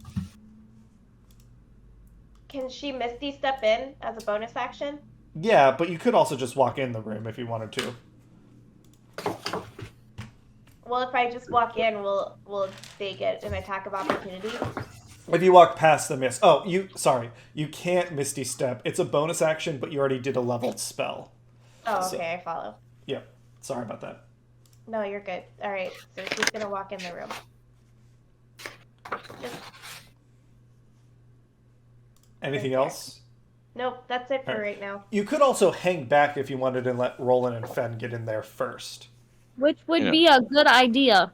she Misty step in as a bonus action? Yeah, but you could also just walk in the room if you wanted to. Well, if I just walk in, will they get an attack of opportunity? If you walk past the miss. Oh, you can't Misty Step. It's a bonus action, but you already did a leveled spell. Oh, okay, I follow. Yeah, sorry about that. No, you're good. All right, so she's gonna walk in the room. Anything else? Nope, that's it for right now. You could also hang back if you wanted and let Roland and Fen get in there first. Which would be a good idea.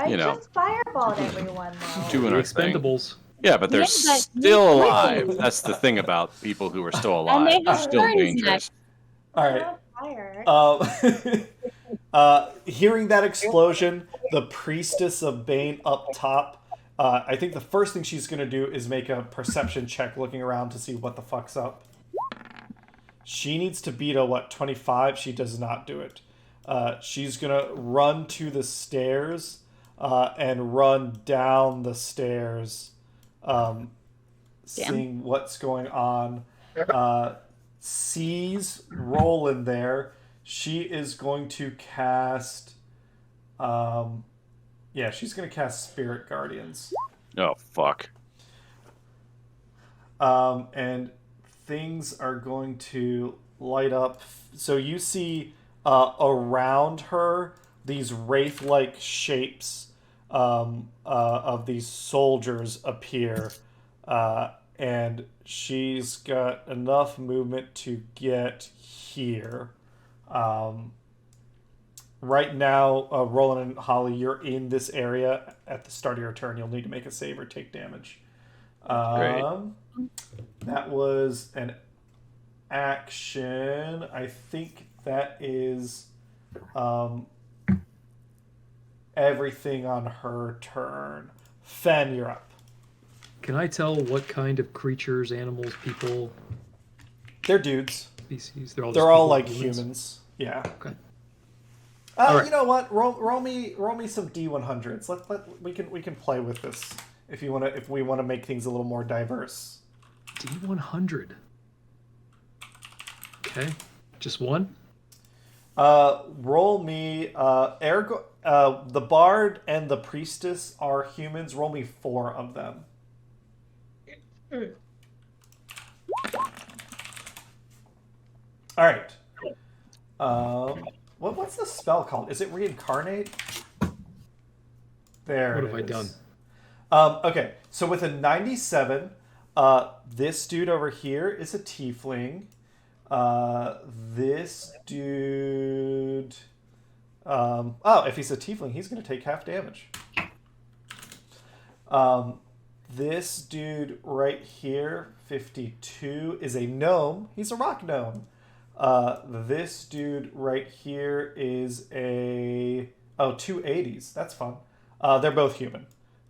You know. just fireballed everyone, though. Doing The our thing. Expendables. Yeah, but they're Yeah, but still they're alive. free. That's the thing about people who are still And alive. they They're have still horns dangerous. All right. Not fire. Hearing that explosion, the priestess of Bane up top, I think the first thing she's going to do is make a perception check looking around to see what the fuck's up. She needs to beat a, 25? She does not do it. She's going to run to the stairs and run down the stairs, seeing what's going on. Sees Rolan there. She is going to cast... she's going to cast Spirit Guardians. Oh, fuck. And things are going to light up. So you see around her these wraith-like shapes of these soldiers appear. And she's got enough movement to get here. Right now, Rolan and Holly, you're in this area. At the start of your turn, you'll need to make a save or take damage. Great. That was an action. I think that is everything on her turn. Fen, you're up. Can I tell what kind of creatures, animals, people, They're dudes. species? They're all They're just all people, like humans? humans. Yeah. Okay. All right. You know what? Roll me some D100s. We can play with this if we want to make things a little more diverse. D100. Okay. Just one? Roll me the bard and the priestess are humans. Roll me 4 of them. All right. What's the spell called? Is it reincarnate? There. What it have I is. done? Okay, so with a 97, this dude over here is a tiefling. This dude... if he's a tiefling, he's going to take half damage. This dude right here, 52, is a gnome. He's a rock gnome. This dude right here is a... Oh, 280s. That's fun. They're both human.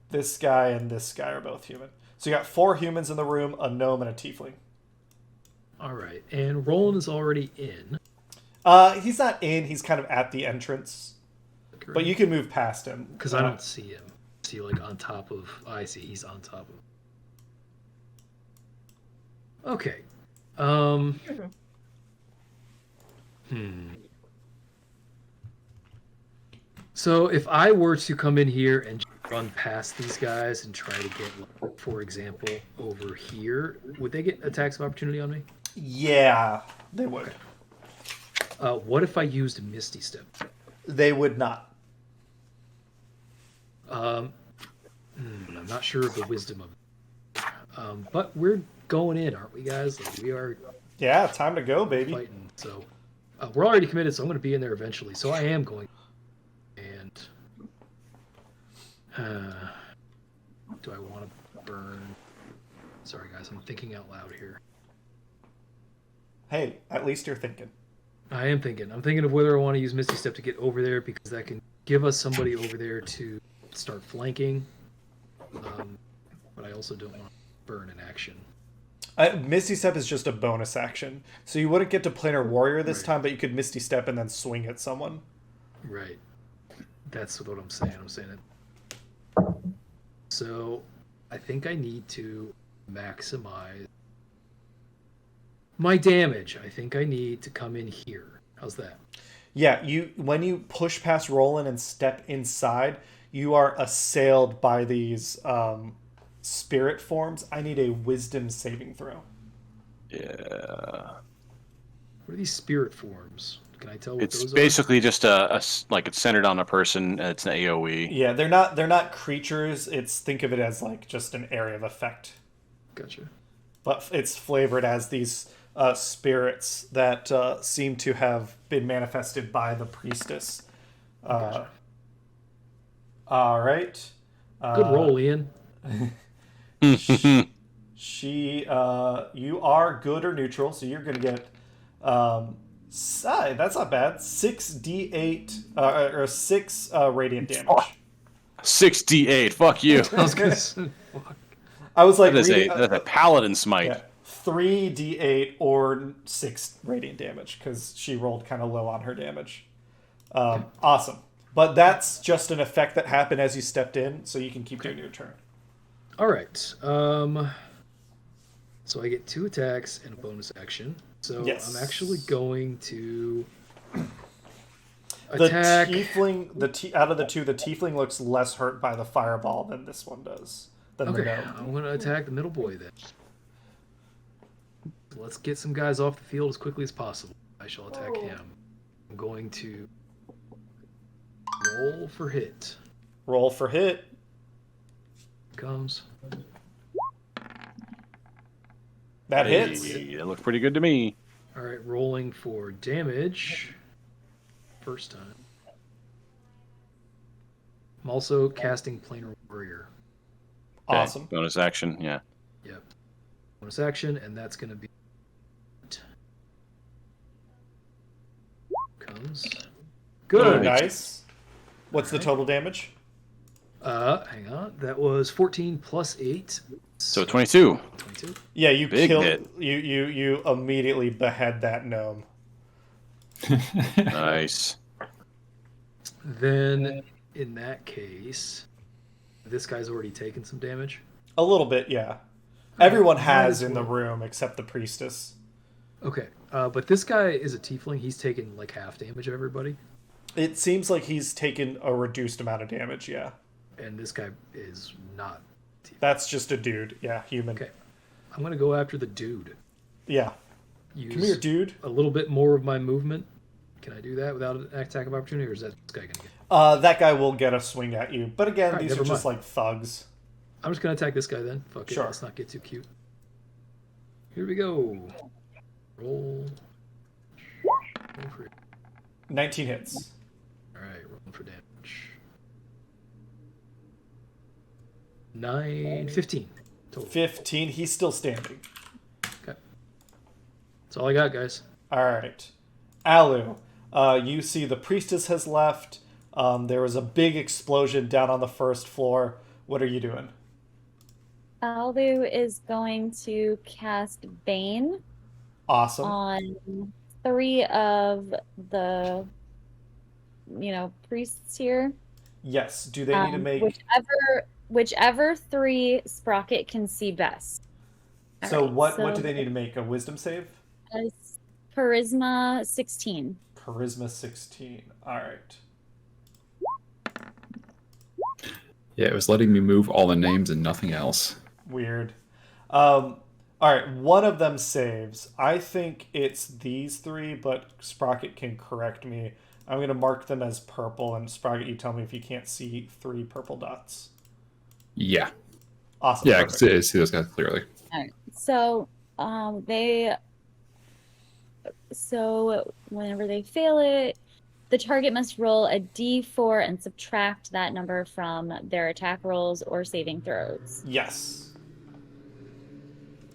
This guy and this guy are both human. So you got 4 humans in the room, a gnome, and a tiefling. All right. And Roland is already in. He's not in. He's kind of at the entrance. Correct. But you can move past him. Because I don't see him. See, like, on top of... I see. He's on top of... Okay. So if I were to come in here and run past these guys and try to get, like, for example, over here, would they get attacks of opportunity on me? Yeah, they would. What if I used Misty Step? They would not. I'm not sure of the wisdom of it. But we're going in, aren't we, guys? Like, we are Yeah, time to go, baby. fighting. So we're already committed, so I'm going to be in there eventually. So I am going. And do I want to burn? Sorry, guys, I'm thinking out loud here. Hey, at least you're thinking. I am thinking. I'm thinking of whether I want to use Misty Step to get over there because that can give us somebody over there to start flanking. But I also don't want to burn an action. Misty Step is just a bonus action. So you wouldn't get to Planar Warrior this Right. time, but you could Misty Step and then swing at someone. Right. That's what I'm saying. I'm saying it. So I think I need to maximize my damage. I think I need to come in here. How's that? Yeah, when you push past Rolan and step inside, you are assailed by these spirit forms. I need a wisdom saving throw. Yeah. What are these spirit forms? Can I tell what It's those basically just like it's centered on a person and it's an AoE. Yeah, they're not creatures. Think of it as like just an area of effect. are? Gotcha. But it's flavored as these spirits that seem to have been manifested by the priestess. Gotcha. All right. Good roll, Ian. You are good or neutral, so you're going to get, that's not bad, 6d8, or 6 radiant damage. 6d8, fuck you. I was gonna say, fuck. I was like, That's a paladin smite. yeah, 3d8 or 6 radiant damage, because she rolled kind of low on her damage. Awesome. But that's just an effect that happened as you stepped in, so you can keep doing your turn. All right. So I get 2 attacks and a bonus action. So Yes. I'm actually going to The attack. tiefling, out of the two, the tiefling looks less hurt by the fireball than this one does. The Okay, gnome. I'm going to attack the middle boy then. Let's get some guys off the field as quickly as possible. I shall attack him. I'm going to roll for hit. Roll for hit. Comes. That hits. That looks pretty good to me. All right, rolling for damage. First time. I'm also casting Planar Warrior. Okay, Awesome. bonus action, yeah. Yep. Bonus action, and that's going to be. Comes. Good. Nice. What's the total damage? Hang on. That was 14 plus 8. So 22. 22. Yeah, you Big killed. hit. You immediately behead that gnome. Nice. Then, in that case, this guy's already taken some damage. A little bit, yeah. Everyone has Might as in the well. room except the priestess. Okay, but this guy is a tiefling. He's taken like half damage of everybody, It seems like he's taken a reduced amount of damage, yeah. and this guy is not. That's just a dude, yeah, human. Okay, I'm gonna go after the dude. Yeah. Use Come here, dude. a little bit more of my movement. Can I do that without an attack of opportunity, or is that this guy gonna get? That guy will get a swing at you. But again, Alright, these are never just mind. like thugs. I'm just gonna attack this guy then. Fuck it, Sure. let's not get too cute. Here we go. Roll. Roll for 19 hits. Alright, rolling for damage. 15 total. 15, he's still standing. Okay. That's all I got, guys. Alright. Alu, you see the priestess has left. There was a big explosion down on the first floor. What are you doing? Alu is going to cast Bane Awesome. on 3 of the, priests here. Yes. Do they need to make... Whichever 3 Sprocket can see best. So Alright, what do they need to make? A wisdom save? Charisma 16. Charisma 16. Alright. Yeah, it was letting me move all the names and nothing else. Weird. Alright, one of them saves. I think it's these 3, but Sprocket can correct me. I'm going to mark them as purple, and Sprocket, you tell me if you can't see 3 purple dots. Yeah. Awesome. Yeah, I perfect. can see those guys clearly. Alright, so whenever they fail it, the target must roll a d4 and subtract that number from their attack rolls or saving throws. Yes.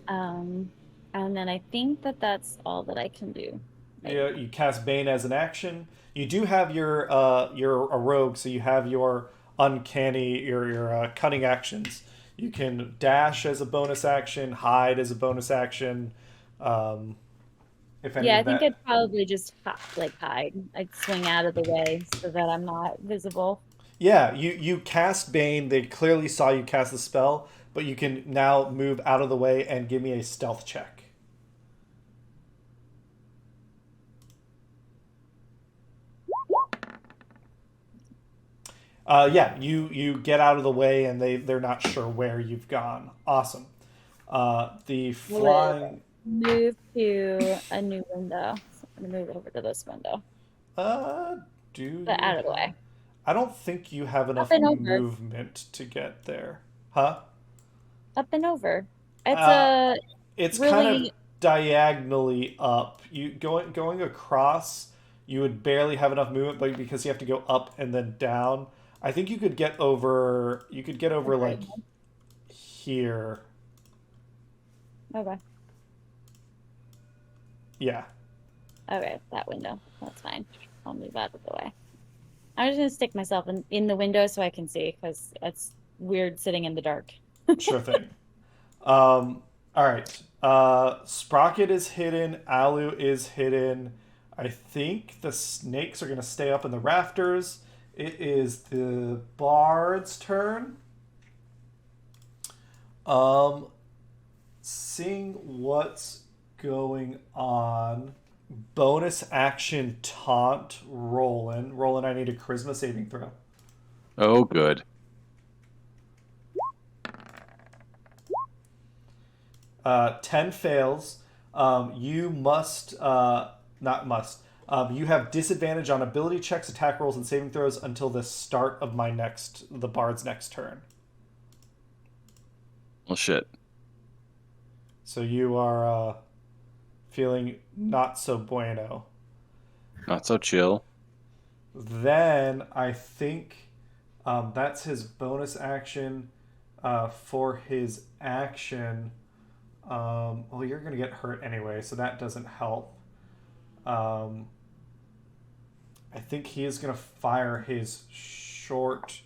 And then I think that's all that I can do. Yeah, you cast Bane as an action. You do have you're a rogue, so you have your uncanny, your cunning actions. You can dash as a bonus action, hide as a bonus action. If any Yeah, I of think that... I'd probably just hide. I'd swing out of the way so that I'm not visible. Yeah, you cast Bane. They clearly saw you cast the spell, but you can now move out of the way and give me a stealth check. Yeah, you get out of the way, and they're not sure where you've gone. Awesome. The flying... Move to a new window. So I'm going to move over to this window. But out of the way. I don't think you have enough and over. movement to get there. Huh? Up and over. It's It's really... kind of diagonally up. You going across, you would barely have enough movement, but because you have to go up and then down, I think you could get over. You could get over like here. Okay. Yeah. Okay, that window. That's fine. I'll move out of the way. I'm just gonna stick myself in the window so I can see, because it's weird sitting in the dark. Sure thing. All right. Sprocket is hidden. Alu is hidden. I think the snakes are going to stay up in the rafters. It is the bard's turn. Seeing what's going on. Bonus action taunt Rolan. Rolan, I need a charisma saving throw. Oh, good. 10 fails. You must, not must. You have disadvantage on ability checks, attack rolls, and saving throws until the start of the bard's next turn. Well, shit. So you are feeling not so bueno. Not so chill. Then I think that's his bonus action. For his action, well, you're going to get hurt anyway, so that doesn't help. I think he is going to fire his short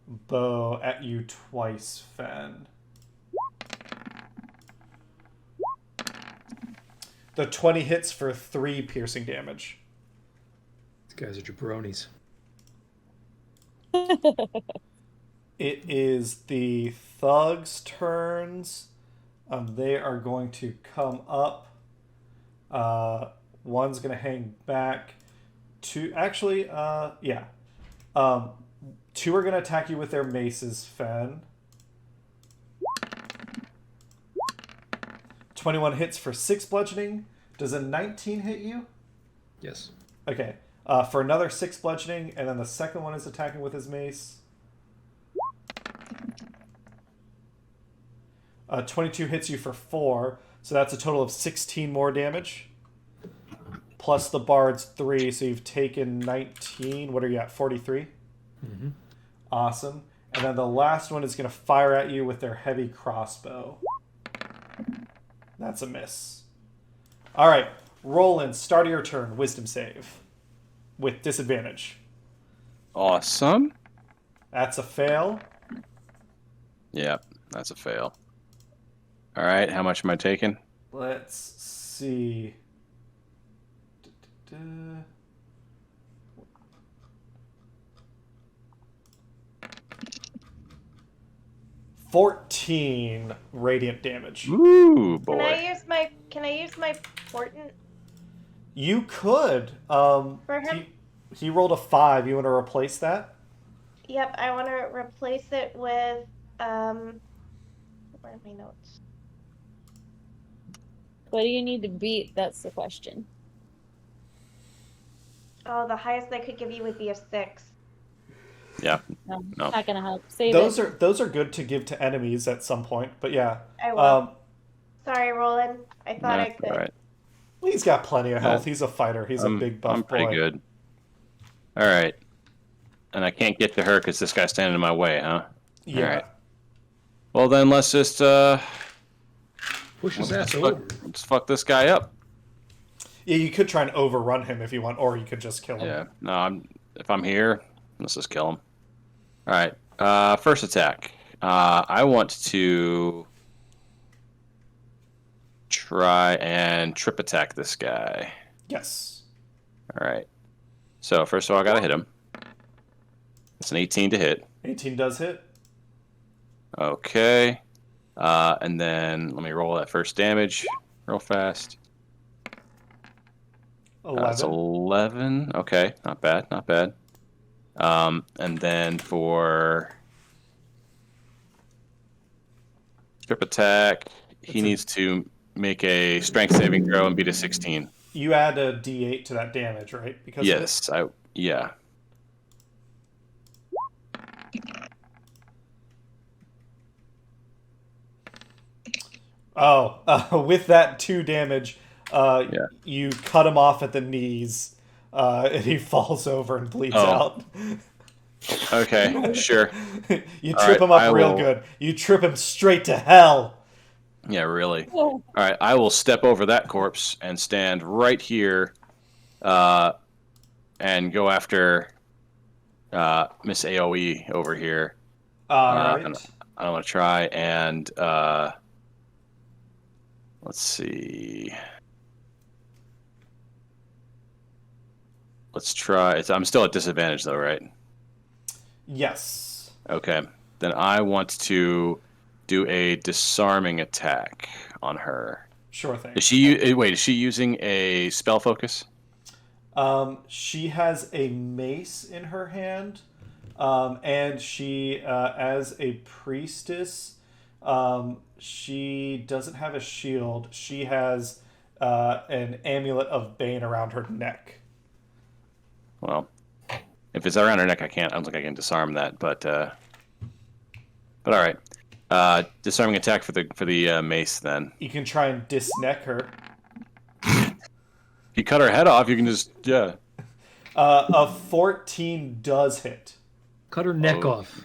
bow at you twice, Fen. The 20 hits for 3 piercing damage. These guys are jabronis. It is the thugs' turns. They are going to come up. One's going to hang back. Two, actually, yeah. 2 are going to attack you with their maces, Fen. 21 hits for 6 bludgeoning. Does a 19 hit you? Yes. Okay. For another 6 bludgeoning, and then the second one is attacking with his mace. 22 hits you for 4, so that's a total of 16 more damage. Plus the bard's 3, so you've taken 19. What are you at, 43? Mm-hmm. Awesome. And then the last one is going to fire at you with their heavy crossbow. That's a miss. All right, Roland, start of your turn. Wisdom save. With disadvantage. Awesome. That's a fail. Yep, that's a fail. All right, how much am I taking? Let's see. Da-da-da. 14 radiant damage. Ooh, boy. Can I use my portent You could. for him? He rolled a 5. You want to replace that? Yep, I want to replace it with where are my notes? What do you need to beat? That's the question. Oh, the highest I could give you would be a 6. Yeah. No, No. Not gonna help. Save Those it. are good to give to enemies at some point, but yeah. I will. Sorry, Roland. I thought I That's could. all right. He's got plenty of health. Yeah. He's a fighter. He's a big buff I'm pretty boy. good. All right. And I can't get to her because this guy's standing in my way, huh? Yeah. All right. Well, then let's just Push his ass fuck, over. let's fuck this guy up. Yeah, you could try and overrun him if you want, or you could just kill him. Yeah. No, if I'm here, let's just kill him. All right. First attack. I want to try and trip attack this guy. Yes. All right. So first of all, I gotta hit him. It's an 18 to hit. 18 does hit. Okay. And then let me roll that first damage real fast. 11. That's 11. Okay, not bad, not bad. And then for trip attack, he needs to make a strength saving throw and beat a 16. You add a d8 to that damage, right? Because Yes, yeah. With that 2 damage, Yeah. you cut him off at the knees, and he falls over and bleeds Oh. out. Okay, sure. You All trip right, him up I real will- good. You trip him straight to hell. Yeah, really. Oh, All right, I will step over that corpse and stand right here, and go after Miss AOE over here. All And right. I want to try and let's see. Let's try. I'm still at disadvantage though, right? Yes. Okay. Then I want to do a disarming attack on her. Sure thing. Is she wait? Is she using a spell focus? She has a mace in her hand, and she, as a priestess, she doesn't have a shield. She has an amulet of Bane around her neck. Well, if it's around her neck, I don't think I can disarm that. But all right. Disarming attack for the mace. Then You can try and disneck her. you cut her head off. You can just A 14 does hit. Cut her neck Oh. off.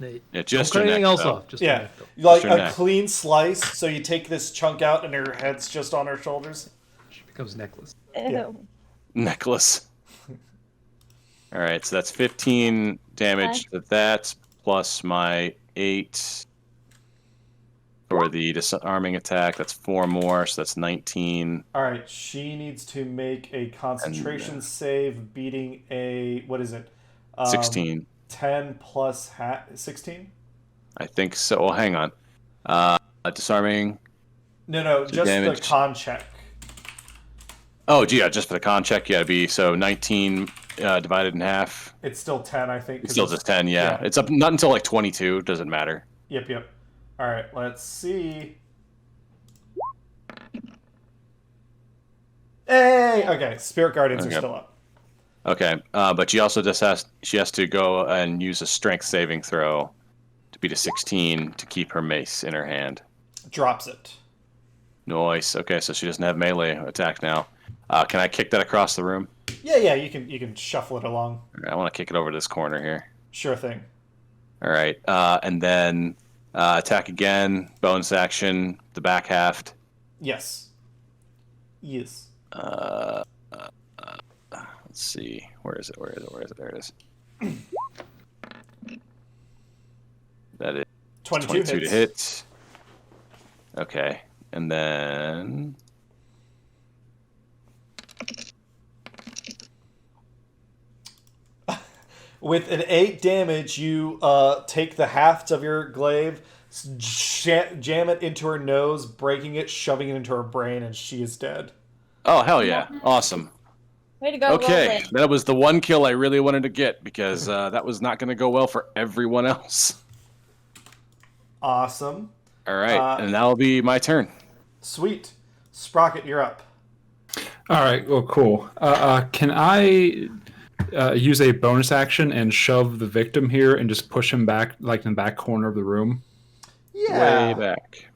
Nate. Yeah, just Don't cut her anything neck, else though. off. Just her Yeah, neck, though. like her a neck. clean slice. So you take this chunk out, and her head's just on her shoulders. She becomes necklace. Yeah. ew. necklace. All right, so that's 15 damage to that plus my 8 for the disarming attack. That's 4 more, so that's 19. All right, she needs to make a concentration save, beating a what is it? 16. 10 plus 16. I think so. Well, hang on. Disarming. No, just damage. the con check. Oh, gee, yeah, just for the con check, yeah, it'd be so 19 divided in half. It's still 10, I think. It's 'cause still just 10, yeah. It's up not until like 22. Doesn't matter. Yep. All right, let's see. Hey, okay. Spirit Guardians are Okay. still up. Okay, but she also she has to go and use a strength saving throw to beat a 16 to keep her mace in her hand. Drops it. Nice. Okay, so she doesn't have melee attack now. Can I kick that across the room? Yeah. You can shuffle it along. All right, I want to kick it over to this corner here. Sure thing. All right, and then attack again. Bonus action. The back half. Yes. Let's see. Where is it? There it is. That is 22 to hits. hit. Okay, and then With an 8 damage, you take the haft of your glaive, jam it into her nose, breaking it, shoving it into her brain, and she is dead. oh hell yeah, awesome. Way to go, Okay, Rolan. that was the one kill I really wanted to get because that was not going to go well for everyone else. Awesome. All right, and that'll be my turn. Sweet. Sprocket, you're up. All right. Well, cool. Can I use a bonus action and shove the victim here and just push him back, like in the back corner of the room? Yeah. Way back.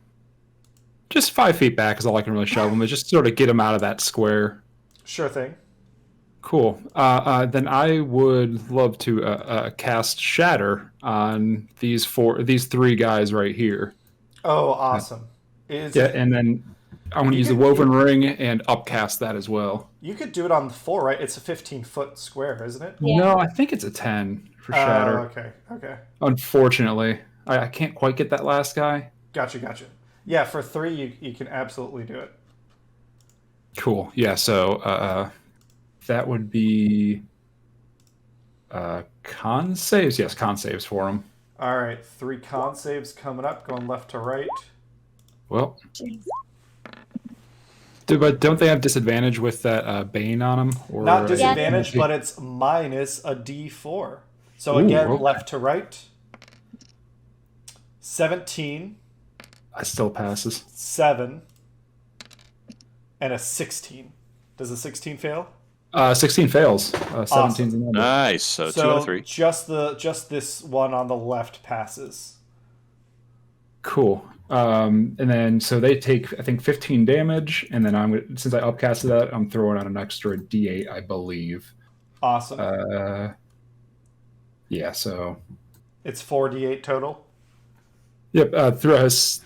Just 5 feet back is all I can really shove him. Is just sort of get him out of that square. Sure thing. Cool. Then I would love to cast Shatter on these 3 guys right here. Oh, awesome. And then I'm going to use the Woven Ring and upcast that as well. You could do it on the 4, right? It's a 15-foot square, isn't it? Yeah. No, I think it's a 10 for Shatter. Okay. Unfortunately, I can't quite get that last guy. Gotcha. Yeah, for 3, you can absolutely do it. Cool. Yeah, so that would be con saves. Yes, con saves for him. All right, 3 con saves coming up, going left to right. Well, Jeez. but don't they have disadvantage with that Bane on them? Or Not disadvantage, Yeah. but it's minus a D4. So Ooh, again, okay. left to right. 17, That still passes. 7, and a 16. Does a 16 fail? 16 fails. 17's a number. Nice. So 2 out of 3. just this one on the left passes. Cool. And then so they take I think 15 damage, and then since I upcasted that, I'm throwing out an extra D8, I believe. Awesome. Yeah, so It's 4d8 total. yep. Through us.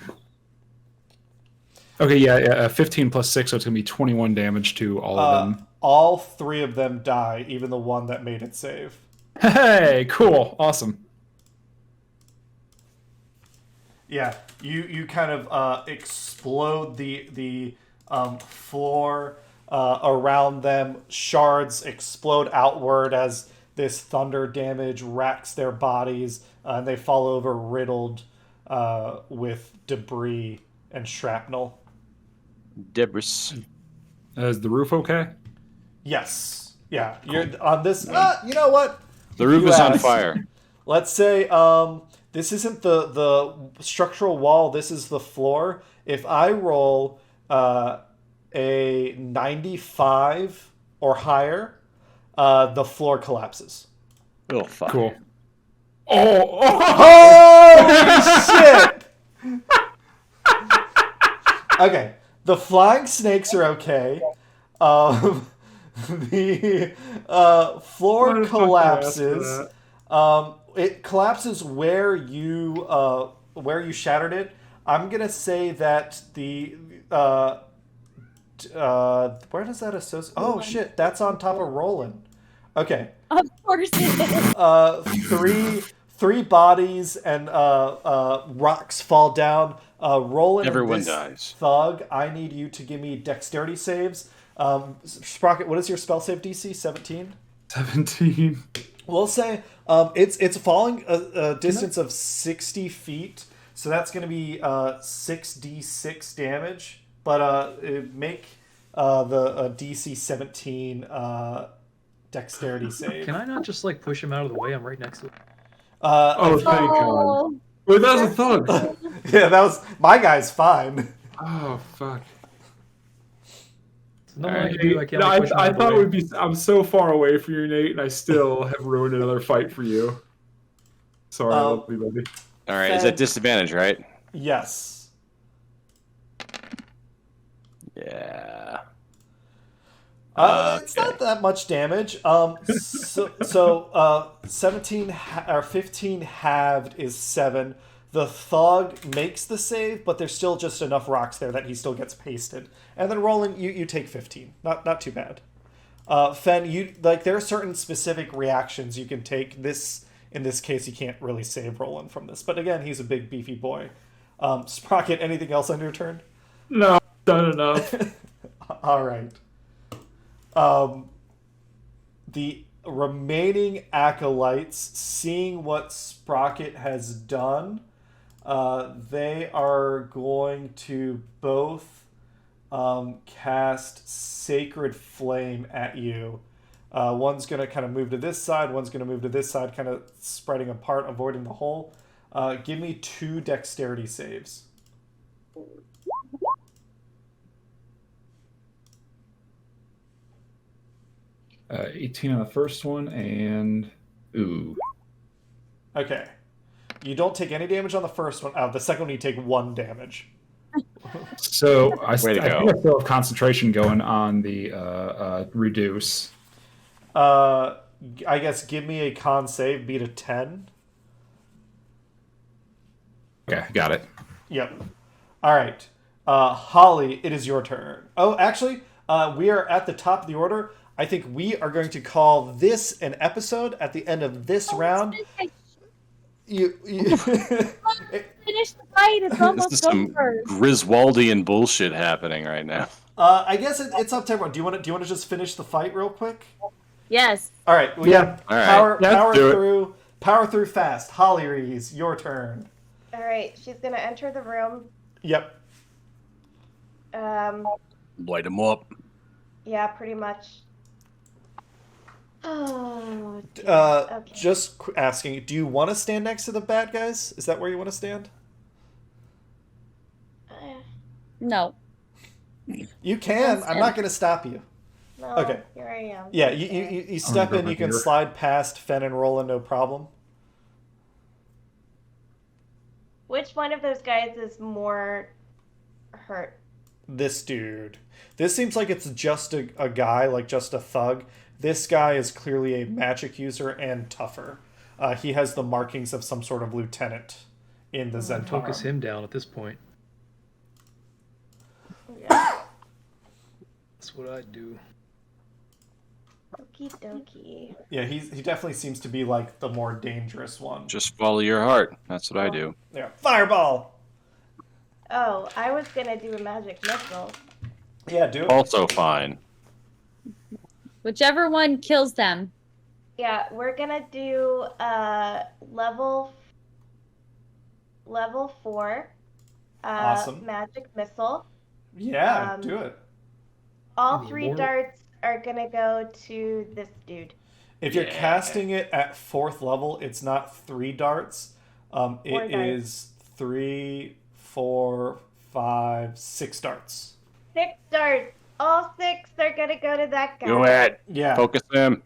Okay, yeah. 15 plus 6, so it's gonna be 21 damage to all of them. All 3 of them die, even the one that made it save. Hey, cool, awesome. Yeah, you kind of explode the floor around them. Shards explode outward as this thunder damage racks their bodies, and they fall over riddled with debris and shrapnel. Debris. Is the roof okay? Yes. Yeah. You're on this. You know what? The roof You is on asked. fire. Let's say this isn't the structural wall. This is the floor. If I roll a 95 or higher, the floor collapses. Oh, fuck. Cool. Oh! Holy shit! Okay, the flying snakes are okay. The floor collapses. It collapses where you shattered it. I'm gonna say that the where does that associate? Oh shit, that's on top of Rolan. Okay. Of course it is. Three bodies and rocks fall down. Rolan, Everyone this dies. thug, I need you to give me dexterity saves. Sprocket, what is your spell save DC? 17? 17. We'll say it's falling a distance of 60 feet, so that's going to be 6d6 damage. But make the DC 17 dexterity save. Can I not just like push him out of the way? I'm right next to him. Oh, thank God. Oh, Wait, that was a thug. Yeah, that was my guy's fine. Oh, fuck. No, All right. I can do. I can't. No, like, push him out I of the thought it way. would be. I'm so far away from you, Nate, and I still have ruined another fight for you. Sorry, lovely buddy. All right, is that disadvantage, right? Yes. Yeah. It's not that much damage. So 17 or 15 halved is 7. The thug makes the save, but there's still just enough rocks there that he still gets pasted. And then Rolan, you take 15. Not too bad. Fen, you like there are certain specific reactions you can take. This in this case, you can't really save Rolan from this. But again, he's a big beefy boy. Sprocket, anything else on your turn? No, done enough. All right. The remaining acolytes, seeing what Sprocket has done, they are going to both cast Sacred Flame at you. One's going to kind of move to this side, one's going to move to this side, kind of spreading apart, avoiding the hole. Give me 2 dexterity saves. 18 on the first one, and ooh. Okay. You don't take any damage on the first one. The second one, you take 1 damage. So I Way to think go. I still have concentration going on the reduce. I guess give me a con save, beat a 10. Okay, got it. Yep. All right. Holly, it is your turn. Oh, actually, we are at the top of the order. I think we are going to call this an episode at the end of this round. You finish the fight. It's This almost is some over. Griswoldian bullshit happening right now. I guess it's up to everyone. Do you want to just finish the fight real quick? Yes. All right. We Yeah. got All right. Yeah, do it. power through fast. Holly Rees, your turn. All right, she's gonna enter the room. Yep. Light him up. Yeah, pretty much. Oh. dear. Okay. Just asking, do you want to stand next to the bad guys? Is that where you want to stand? No. You can. Don't I'm not going to stop you. No, Okay. Here I am. Yeah, you step go in. You back can here. slide past Fen and Roland, no problem. Which one of those guys is more hurt? This dude. This seems like it's just a guy, like just a thug. This guy is clearly a magic user and tougher. He has the markings of some sort of lieutenant in the Zhentarim. Focus him down at this point. Yeah. That's what I'd do. Okie dokie. Yeah, he definitely seems to be like the more dangerous one. Just follow your heart. That's what I do. Yeah, fireball. Oh, I was gonna do a magic missile. Yeah, do it. Also fine. Whichever one kills them. Yeah, we're gonna do level 4 Awesome. magic missile. Yeah, do it. All The 3 immortal? darts are gonna go to this dude. If you're casting it at 4th level, it's not 3 darts. Four It darts. is 3, 4, 5, 6 darts. 6 darts. All 6 are gonna go to that guy. Do it. Yeah. Focus him.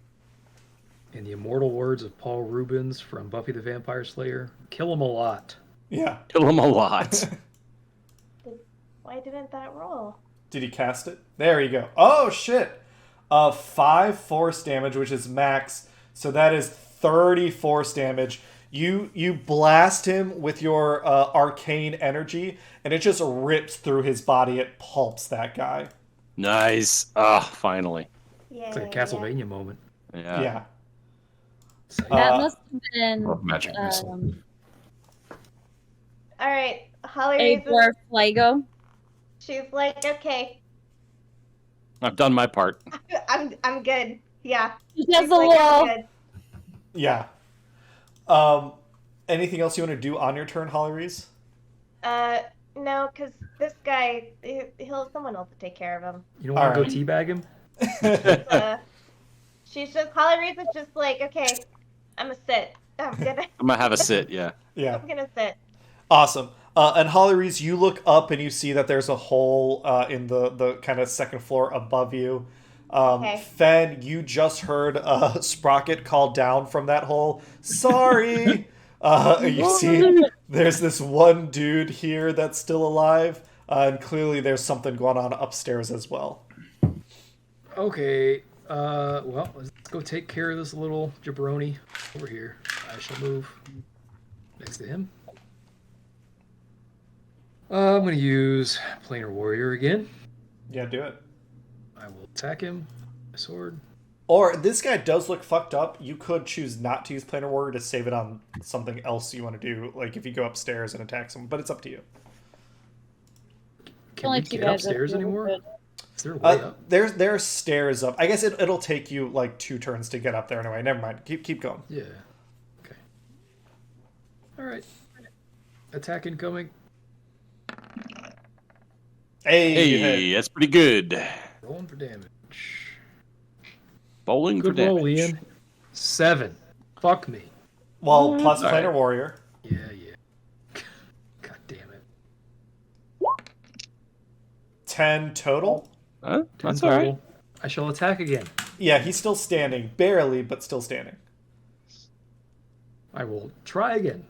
In the immortal words of Paul Rubens from Buffy the Vampire Slayer, kill him a lot. Yeah. Kill him a lot. Why didn't that roll? Did he cast it? There you go. Oh, shit. 5 force damage, which is max. So that is 30 force damage. You blast him with your arcane energy, and it just rips through his body. It pulps that guy. Nice. Ah, finally. Yeah. It's like a Castlevania moment. Yeah. Yeah. That Uh, must have been Magic missile. All right, Holly a raises. dwarf Flygo. She's like, okay, I've done my part. I'm good. Yeah. She has She's a like, wall. I'm good. Yeah. Anything else you want to do on your turn, Holly Reese? No, because this guy, someone else will take care of him. You don't want to Alright. go teabag him? She's just, Holly Reese is just like, okay, I'm gonna sit. I'm I'm gonna have a sit. Yeah. Yeah. gonna sit. Awesome. And Holly Reese, you look up and you see that there's a hole in the kind of second floor above you. Okay. Fen, you just heard Sprocket call down from that hole. Sorry! You see there's this one dude here that's still alive, and clearly there's something going on upstairs as well. Okay. Well, let's go take care of this little jabroni over here. I shall move next to him. I'm going to use Planar Warrior again. Yeah, do it. I will attack him. My sword. Or this guy does look fucked up. You could choose not to use Planar Warrior to save it on something else you want to do, like if you go upstairs and attack someone, but it's up to you. Can Only we two get guys upstairs up here, anymore? but- Is there a way up? There are stairs up. I guess it'll take you like 2 turns to get up there anyway. Never mind. Keep going. Yeah. Okay. All right. Attack incoming. Hey, you hit. Hey, that's pretty good. Rolling for damage. Bowling for Good damage. roll, Ian. 7. Fuck me. Well, plus All Planar right. Warrior. Yeah. God damn it. 10 total. Huh? 10 That's all total. right. I shall attack again. Yeah, he's still standing. Barely, but still standing. I will try again.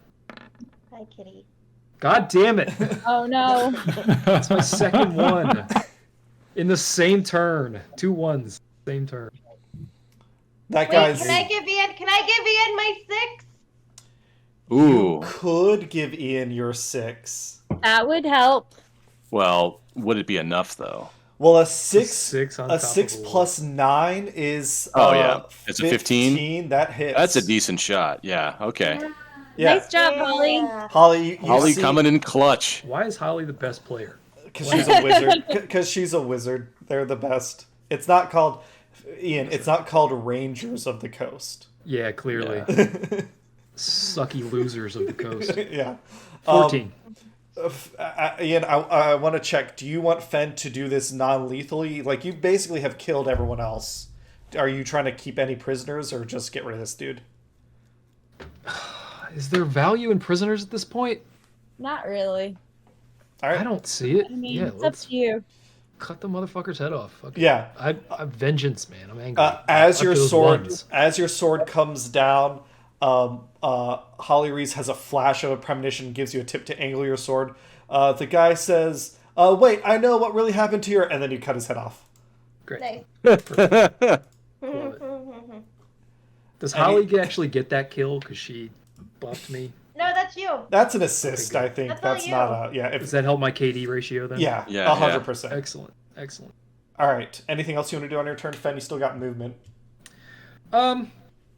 Hi, kitty. God damn it. Oh no. That's my second one. In the same turn. 2 ones. Same turn. That Wait, guy's... can I give Ian my 6? Ooh. could give Ian your 6. That would help. Well, would it be enough though? Well, a 6... Six on a top 6 of a plus 9 is... Oh, yeah. It's a 15? That hits. That's a decent shot. Yeah. Okay. Yeah. Nice job, Holly. Holly, you Holly see... coming in clutch. Why is Holly the best player? Because she's a wizard. Because she's a wizard. They're the best. It's not called... Ian, it's not called Rangers of the Coast. Yeah, clearly. Sucky losers of the coast. Yeah. 14. Ian, I want to check. Do you want Fen to do this non-lethally? Like, you basically have killed everyone else. Are you trying to keep any prisoners or just get rid of this dude? Is there value in prisoners at this point? Not really. All right. I don't see it. I mean, Yeah, it's up let's to you. cut the motherfucker's head off. Fuck it. Yeah. I'm vengeance, man. I'm angry. As Fuck your those sword, ones. as your sword comes down, Holly Reese has a flash of a premonition, gives you a tip to angle your sword. The guy says, "Wait, I know what really happened to your," and then you cut his head off. Great. Nice. Love it. Does Holly actually get that kill because she buffed me? No, that's you. That's an assist, Okay, I good. think. That's That's all not a yeah. Does that help my KD ratio then? Yeah, Yeah, 100%. Excellent. Excellent. All right. Anything else you want to do on your turn, Fen? You still got movement.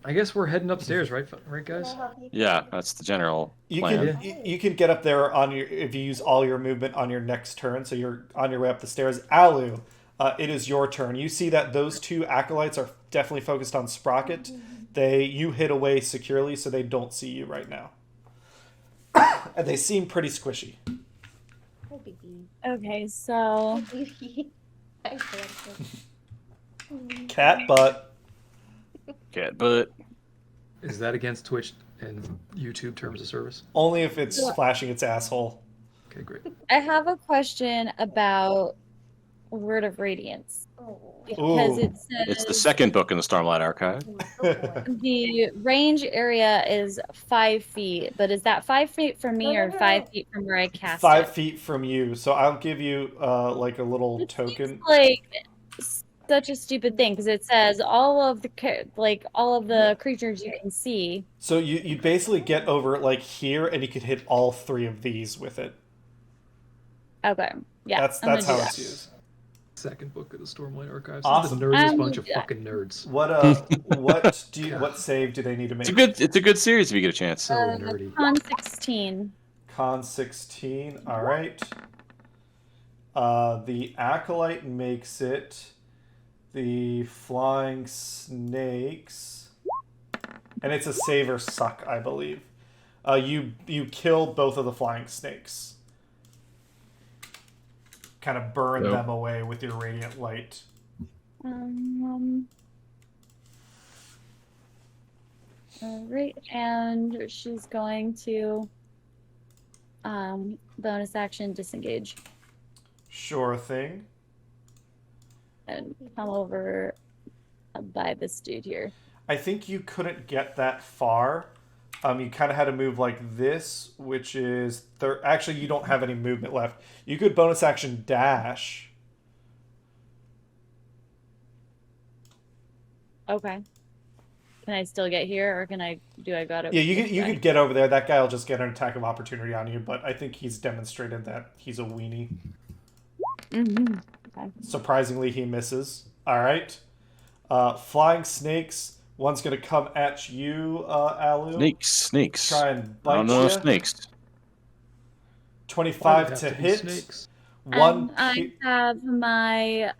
I guess we're heading upstairs, right, guys? Yeah, that's the general You plan. can you can get up there on your if you use all your movement on your next turn, so you're on your way up the stairs. Alu, it is your turn. You see that those two acolytes are definitely focused on Sprocket. You hid away securely, so they don't see you right now, and they seem pretty squishy. Okay, so Cat butt. Cat butt. Is that against Twitch and YouTube terms of service? Only if it's flashing its asshole. Okay, great. I have a question about Word of Radiance. Because Ooh. it says It's the second book in the Stormlight Archive. the range area is 5 feet, but is that 5 feet from me or 5 feet from where I cast 5 it? feet from you, so I'll give you like a little It token. seems like such a stupid thing because it says all of the creatures you can see. So you basically get over like here, and you could hit all 3 of these with it. Okay, yeah, That's I'm gonna how do it's that. used. Second book of the Stormlight Archives. Awesome. The nerdiest I'm bunch of gonna do fucking nerds. What save do they need to make? It's a good series if you get a chance. So nerdy. Con 16. Con 16. All right. The acolyte makes it. The flying snakes, and it's a save or suck, I believe. You kill both of the flying snakes. Kind of burn Nope. them away with your radiant light. Alright, and she's going to bonus action disengage Sure thing. and come over by this dude here. I think you couldn't get that far. You kind of had to move like this, which is actually you don't have any movement left. You could bonus action dash. Okay. Can I still get here, or do I gotta? Yeah, you could get over there. That guy will just get an attack of opportunity on you, but I think he's demonstrated that he's a weenie. Mm-hmm. Okay. Surprisingly, he misses. All right. Flying snakes. One's gonna come at you, Alu. Snakes. Try and bite no you. snakes. 25 Have to to be hit. snakes. One. I have my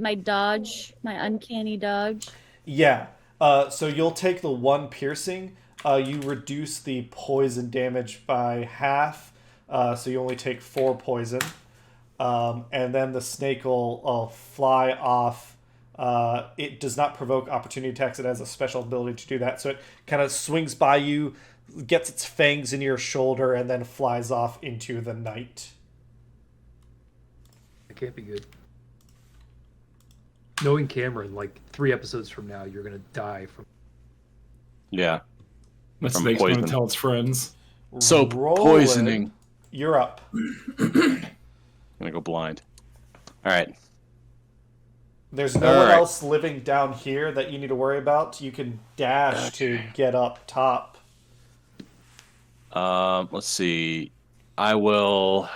my dodge, my uncanny dodge. Yeah. So you'll take the 1 piercing. You reduce the poison damage by half. So you only take 4 poison. And then the snake will fly off. It does not provoke opportunity attacks. It has a special ability to do that. So it kind of swings by you, gets its fangs in your shoulder, and then flies off into the night. It can't be good. Knowing Cameron, like 3 episodes from now, you're gonna die from. Yeah. The From snake's poison. going to tell its friends. Soap Roland, poisoning. You're up. Gonna go blind. All right. There's no All one right. else living down here that you need to worry about. You can dash to get up top. Let's see. I will.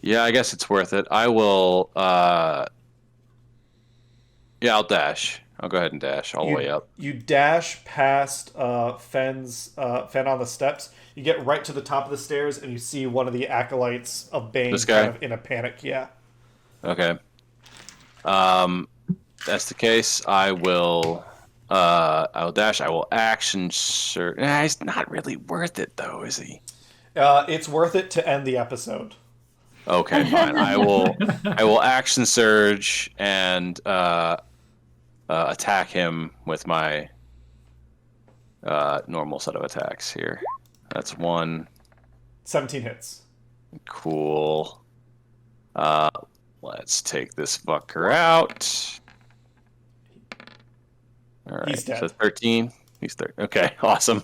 Yeah, I guess it's worth it. I will. Yeah, I'll dash. I'll go ahead and dash all the way up. You dash past Fen on the steps. You get right to the top of the stairs, and you see one of the acolytes of Bane This guy? kind of in a panic. Yeah. Okay. That's the case. I will dash. I will action search. He's not really worth it though, is he? It's worth it to end the episode. Okay, fine. I will action surge and attack him with my normal set of attacks here. That's 1. 17 hits. Cool. Let's take this fucker out. All right. He's dead. So 13. He's 30. Okay, awesome.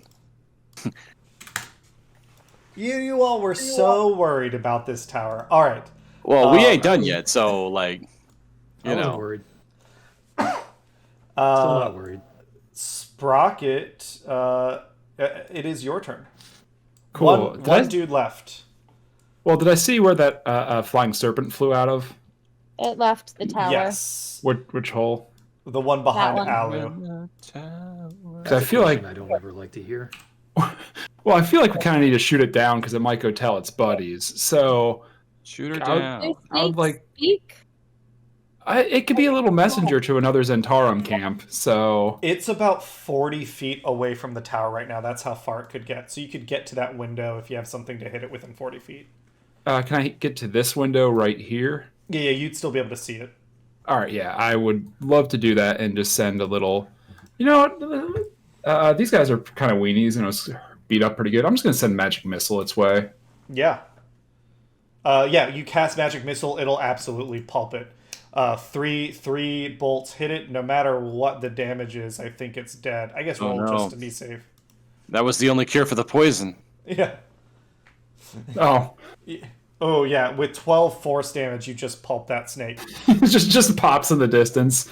You all were so worried about this tower. All right. Well, we ain't done yet, so like, you I wasn't know. worried. Still not worried. Sprocket, it is your turn. Cool. One dude left. Well, did I see where that flying serpent flew out of? It left the tower. Yes. Which hole? The one behind one. Alu. Because I feel like I don't ever like to hear. Well, I feel like we kind of need to shoot it down because it might go tell its buddies. So Shoot her I would- down. Do I would snakes like- speak? it could be a little messenger to another Zhentarim camp. So It's about 40 feet away from the tower right now. That's how far it could get. So you could get to that window if you have something to hit it within 40 feet. can I get to this window right here? Yeah, you'd still be able to see it. All right, yeah, I would love to do that and just send a little. You know what? These guys are kind of weenies and it's beat up pretty good. I'm just gonna send magic missile its way. Yeah. Yeah, you cast Magic Missile, it'll absolutely pulp it. Three bolts hit it, no matter what the damage is. I think it's dead. I guess roll just to be safe. That was the only cure for the poison. Yeah. Oh, Oh yeah, with 12 force damage, you just pulp that snake. just pops in the distance.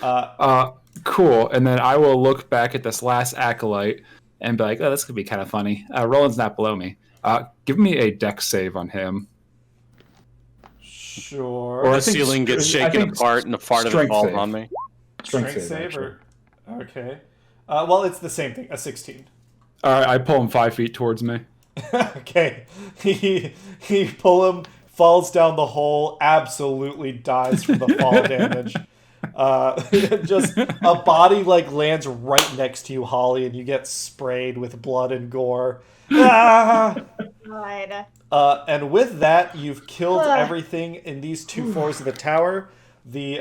Cool. And then I will look back at this last acolyte and be like, oh, this could be kind of funny. Roland's not below me. Give me a dex save on him. Sure. Or I The think ceiling gets I shaken think apart and a part of it strength falls save. on me. Strength save or... Okay. Well, it's the same thing. A 16. All right, I pull him 5 feet towards me. Okay. He pull him, falls down the hole, absolutely dies from the fall damage. Just a body like lands right next to you, Holly, and you get sprayed with blood and gore. Ah! God. And with that, you've killed Ugh. everything in these 2 floors of the tower. The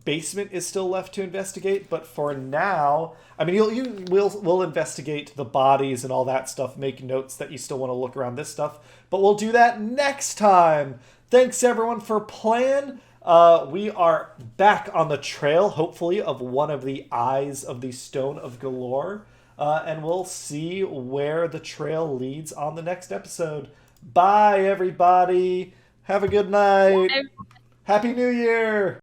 basement is still left to investigate, but for now, I mean, we'll investigate the bodies and all that stuff. Make notes that you still want to look around this stuff, but we'll do that next time. Thanks everyone for playing. We are back on the trail, hopefully, of one of the eyes of the Stone of Golorr. And we'll see where the trail leads on the next episode. Bye, everybody. Have a good night. Happy New Year.